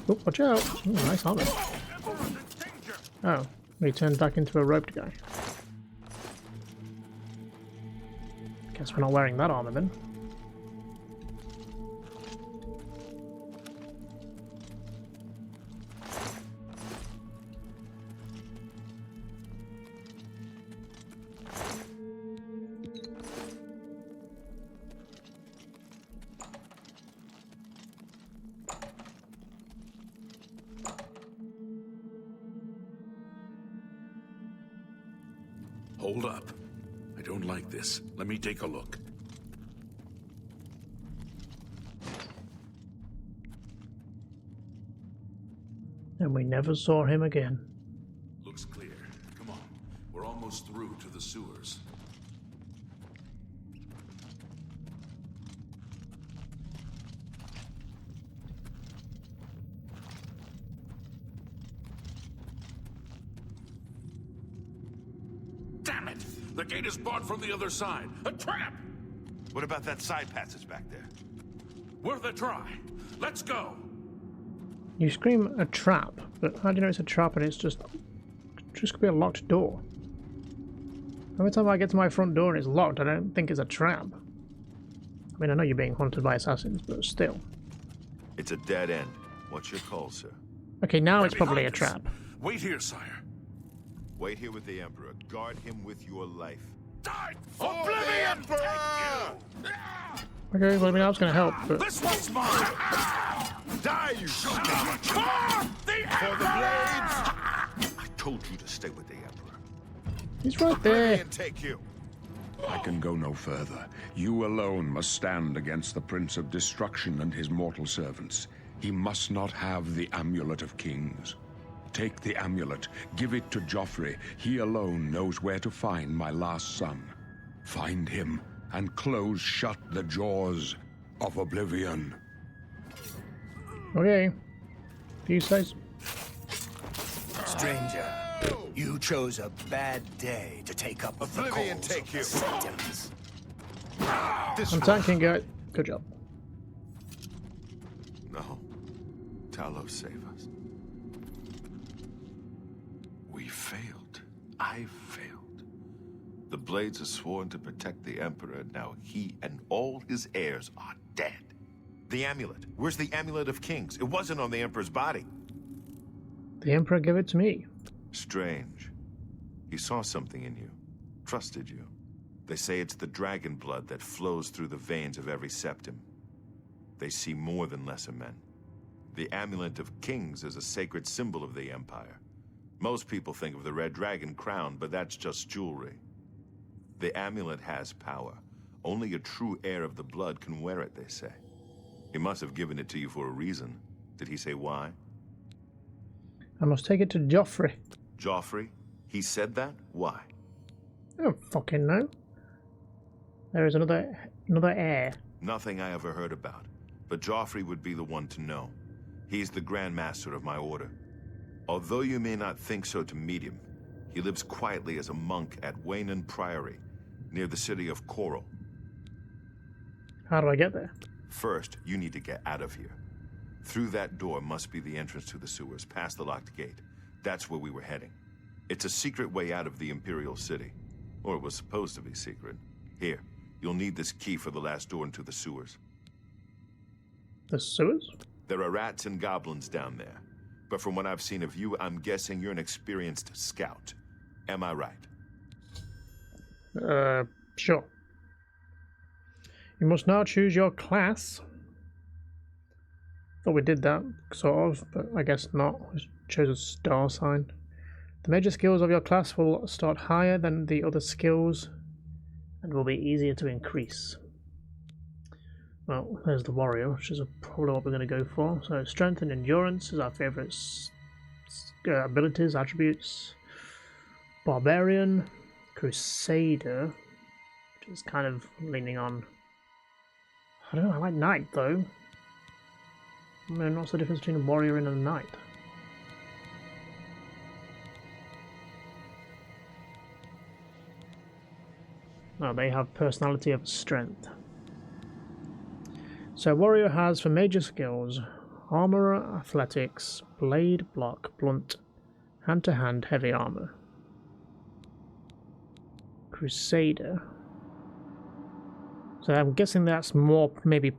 Speaker 1: Oh, watch out! Ooh, nice armor. Oh, he turned back into a roped guy. Guess we're not wearing that armor then.
Speaker 5: Hold up. I don't like this. Let me take a look.
Speaker 1: And we never saw him again.
Speaker 5: Looks clear. Come on. We're almost through to the sewers. Damn it! The gate is barred from the other side. A trap!
Speaker 6: What about that side passage back there?
Speaker 5: Worth a try. Let's go!
Speaker 1: You scream a trap, but how do you know it's a trap and it's just could be a locked door? Every time I get to my front door and it's locked, I don't think it's a trap. I mean, I know you're being haunted by assassins, but still.
Speaker 6: It's a dead end. What's your call, sir?
Speaker 1: Okay, now it's
Speaker 5: Right
Speaker 1: probably a
Speaker 5: behind us.
Speaker 1: trap.
Speaker 5: Wait here, sire.
Speaker 6: Wait here with the Emperor. Guard him with your life.
Speaker 5: Die! Oblivion!
Speaker 1: Okay, well, I mean, I was going to help, but
Speaker 5: This one's mine!
Speaker 6: Die, you son
Speaker 5: The
Speaker 6: For the blades! I told you to stay with the Emperor.
Speaker 1: he's right there.
Speaker 6: And take you.
Speaker 2: I can go no further. You alone must stand against the Prince of Destruction and his mortal servants. He must not have the Amulet of Kings. Take the amulet, give it to Joffrey. He alone knows where to find my last son. Find him and close shut the jaws of Oblivion.
Speaker 1: Okay. Do you say?
Speaker 3: Stranger, you chose a bad day to take up with the
Speaker 6: Oblivion
Speaker 3: cause
Speaker 6: take
Speaker 3: of
Speaker 6: you.
Speaker 3: the symptoms.
Speaker 6: This
Speaker 1: I'm tanking, guy. Good job.
Speaker 6: No. Talos, save us. We failed. I failed. The Blades are sworn to protect the Emperor. Now he and all his heirs are dead. The amulet. Where's the Amulet of Kings? It wasn't on the Emperor's body.
Speaker 1: The Emperor gave it to me.
Speaker 6: Strange. He saw something in you. Trusted you. They say it's the dragon blood that flows through the veins of every septim. They see more than lesser men. The Amulet of Kings is a sacred symbol of the Empire. Most people think of the red dragon crown, but that's just jewelry. The amulet has power. Only a true heir of the blood can wear it, they say. He must have given it to you for a reason. Did he say why?
Speaker 1: I must take it to Joffrey.
Speaker 6: Joffrey? He said that? Why?
Speaker 1: I don't fucking know. There is another heir.
Speaker 6: Nothing I ever heard about. But Joffrey would be the one to know. He's the Grand Master of my order. Although you may not think so to meet him, he lives quietly as a monk at Waynon Priory, near the city of Coral.
Speaker 1: How do I get there?
Speaker 6: First, you need to get out of here. Through that door must be the entrance to the sewers, past the locked gate. That's where we were heading. It's a secret way out of the Imperial City. Or it was supposed to be secret. Here, you'll need this key for the last door into the sewers.
Speaker 1: The sewers?
Speaker 6: There are rats and goblins down there. But from what I've seen of you, I'm guessing you're an experienced scout. Am I right?
Speaker 1: Sure. You must now choose your class. Thought we did that, sort of, but I guess not. We chose a star sign. The major skills of your class will start higher than the other skills and will be easier to increase. Well, there's the warrior, which is probably what we're going to go for. So strength and endurance is our favourite abilities, attributes. Barbarian, crusader, which is kind of leaning on... I don't know, I like knight though. I mean, what's the difference between a warrior and a knight? Oh, they have personality of strength. So warrior has for major skills armor, athletics, blade, block, blunt, hand-to-hand, heavy armor. Crusader. So I'm guessing that's more maybe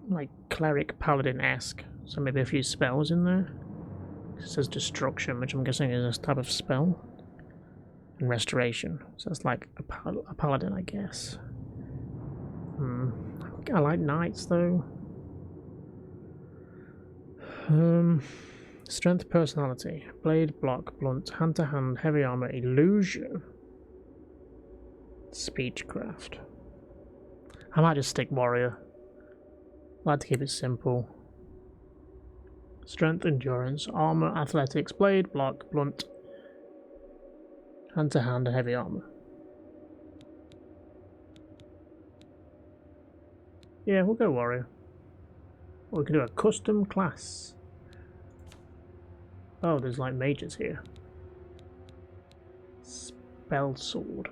Speaker 1: like cleric paladin-esque. So maybe a few spells in there. It says destruction, which I'm guessing is a type of spell. And restoration. So it's like a paladin, I guess. I like knights though. Strength, personality, blade, block, blunt, hand-to-hand, heavy armor, illusion, speechcraft. I might just stick warrior. I like to keep it simple. Strength, endurance, armor, athletics, blade, block, blunt, hand-to-hand, and heavy armor. Yeah, we'll go warrior. Or we can do a custom class. Oh, there's like mages here. Spell sword,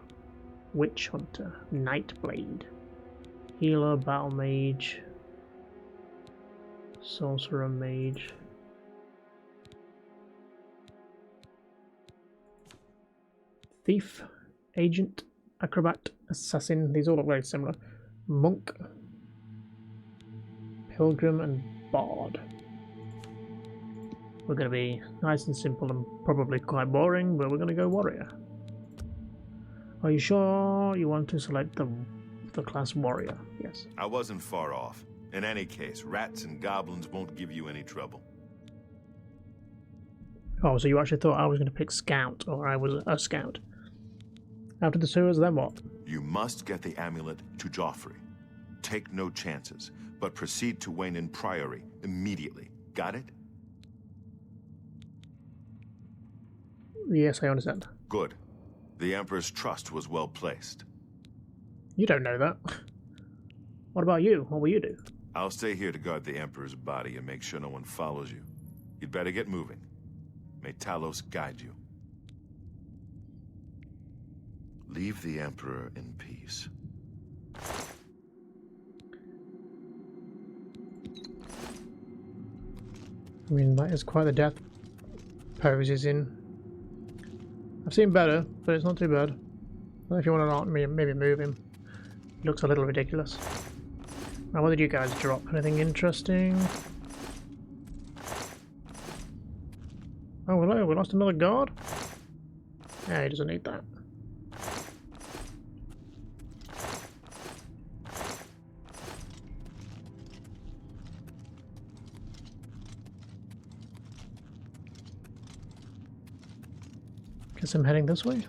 Speaker 1: witch hunter, night blade, healer, battle mage, sorcerer mage. Thief, agent, acrobat, assassin. These all look very similar. Monk, pilgrim, and bard. We're going to be nice and simple and probably quite boring, but we're going to go warrior. Are you sure you want to select the class warrior? Yes.
Speaker 6: I wasn't far off. In any case, rats and goblins won't give you any trouble.
Speaker 1: Oh, so you actually thought I was going to pick scout, or I was a scout. After the sewers, then what?
Speaker 6: You must get the amulet to Joffrey. Take no chances, but proceed to Wayne Priory immediately. Got it?
Speaker 1: Yes, I understand.
Speaker 6: Good. The Emperor's trust was well placed.
Speaker 1: You don't know that. What about you? What will you do?
Speaker 6: I'll stay here to guard the Emperor's body and make sure no one follows you. You'd better get moving. May Talos guide you. Leave the Emperor in peace.
Speaker 1: I mean, that is quite the death pose he's in. I've seen better, but it's not too bad. Well, if you want to maybe move him. He looks a little ridiculous. Now, what did you guys drop? Anything interesting? Oh, hello, we lost another guard? Yeah, he doesn't need that. Guess I'm heading this way.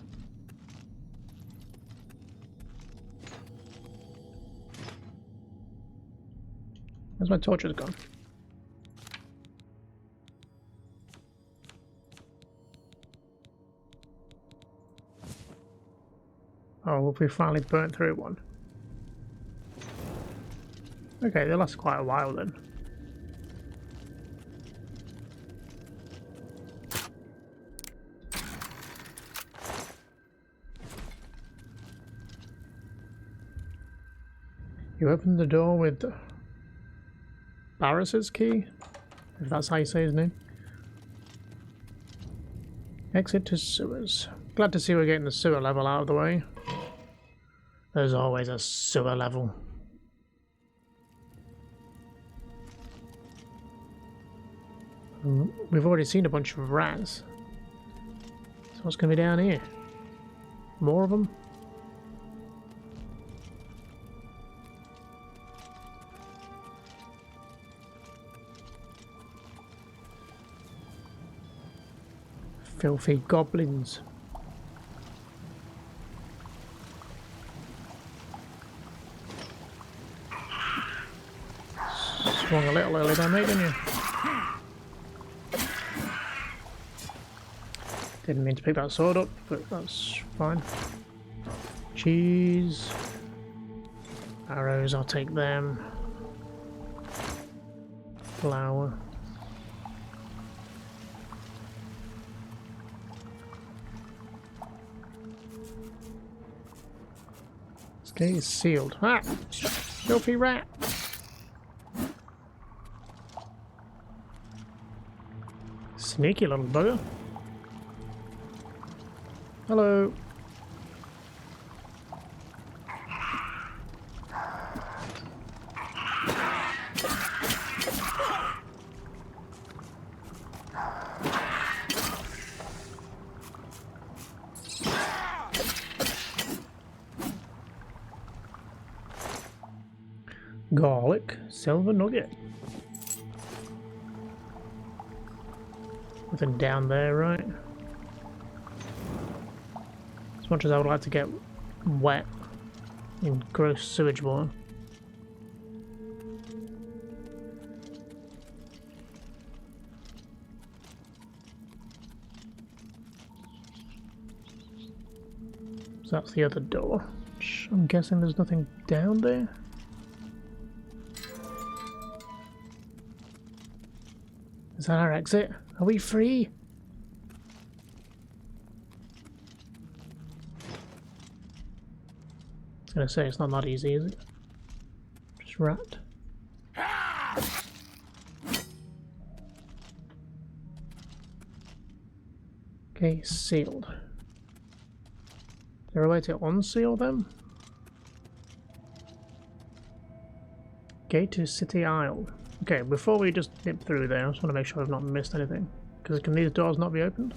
Speaker 1: Where's my torches gone? Oh, we finally burnt through one. Okay, they last quite a while then. You open the door with Barris's key, if that's how you say his name. Exit to sewers. Glad to see we're getting the sewer level out of the way. There's always a sewer level. We've already seen a bunch of rats. So what's going to be down here? More of them? Filthy goblins. Swung a little early there, mate, didn't you? Didn't mean to pick that sword up, but that's fine. Cheese. Arrows, I'll take them. Flour. This gate is sealed. Ah! Filthy rat! Sneaky little bugger. Hello. Garlic, silver nugget. Nothing down there, right? As much as I would like to get wet in gross sewage water. So that's the other door. I'm guessing there's nothing down there. Is that our exit? Are we free? I was gonna say it's not that easy, is it? Just rat. Okay, sealed. Is there a way to unseal them? Gate to City Isle. Okay, before we just nip through there, I just want to make sure I've not missed anything. Because can these doors not be opened?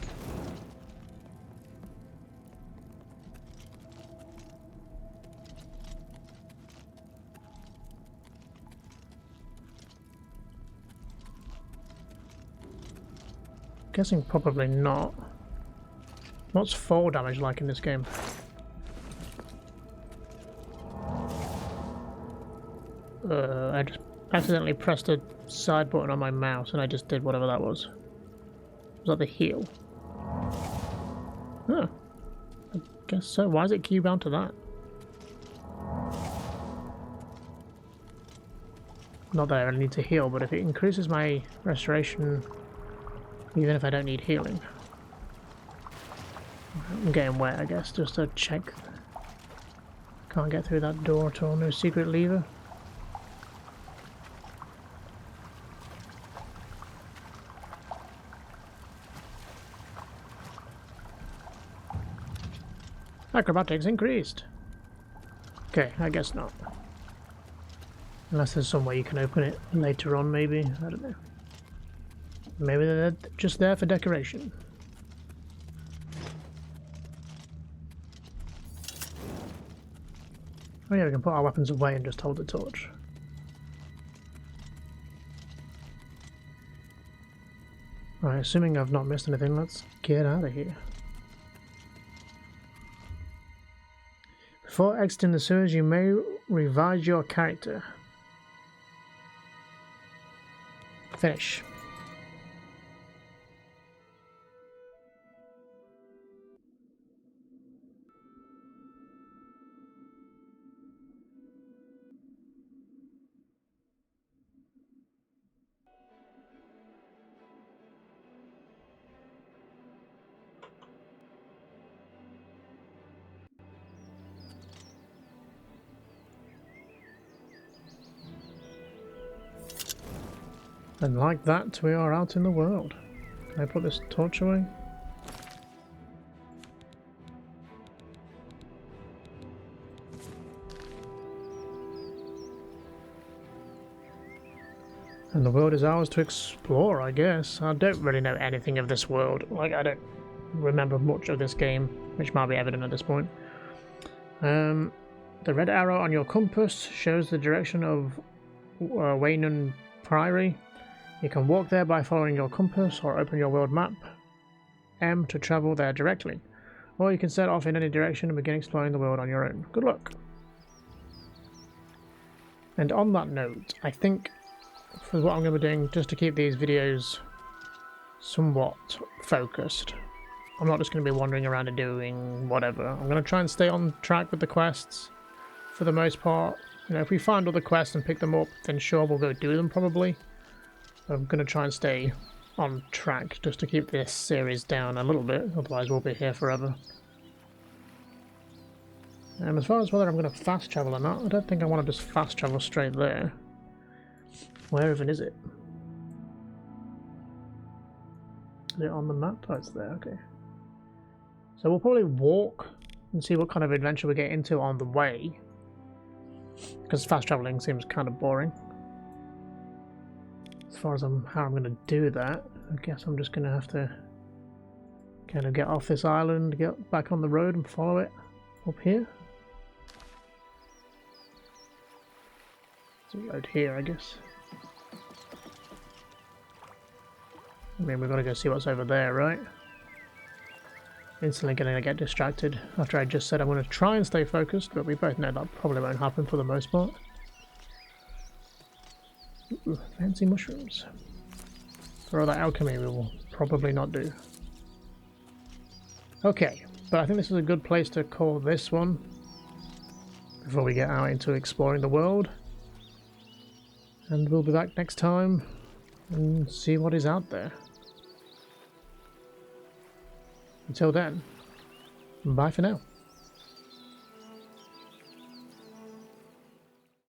Speaker 1: Guessing probably not. What's fall damage like in this game? I just accidentally pressed a side button on my mouse and I just did whatever that was. Was that the heal? Huh. I guess so. Why is it key bound to that? Not that I really need to heal, but if it increases my restoration, even if I don't need healing. I'm getting wet, I guess, just to check. Can't get through that door at all. No secret lever. Acrobatics increased. Okay, I guess not. Unless there's some way you can open it later on, maybe. I don't know. Maybe they're just there for decoration. Oh yeah, we can put our weapons away and just hold the torch. Alright, assuming I've not missed anything, let's get out of here. Before exiting the sewers, you may revise your character. Finish. And like that, we are out in the world. Can I put this torch away? And the world is ours to explore, I guess. I don't really know anything of this world. Like, I don't remember much of this game, which might be evident at this point. The red arrow on your compass shows the direction of Waynon Priory. You can walk there by following your compass, or open your world map, M, to travel there directly. Or you can set off in any direction and begin exploring the world on your own. Good luck. And on that note, I think for what I'm going to be doing, just to keep these videos somewhat focused, I'm not just going to be wandering around and doing whatever. I'm going to try and stay on track with the quests for the most part. You know, if we find other quests and pick them up, then sure, we'll go do them probably. I'm going to try and stay on track just to keep this series down a little bit, otherwise we'll be here forever. As far as whether I'm going to fast travel or not, I don't think I want to just fast travel straight there. Where even is it? Is it on the map? Oh, it's there, okay. So we'll probably walk and see what kind of adventure we get into on the way. Because fast traveling seems kind of boring. As far as how I'm going to do that, I guess I'm just going to have to kind of get off this island, get back on the road and follow it up here. It's a road here, I guess. I mean, we've got to go see what's over there, right? Instantly going to get distracted after I just said I'm going to try and stay focused, but we both know that probably won't happen for the most part. Ooh, fancy mushrooms. For all that alchemy we will probably not do. Okay, but I think this is a good place to call this one before we get out into exploring the world. And we'll be back next time and see what is out there. Until then, bye for now.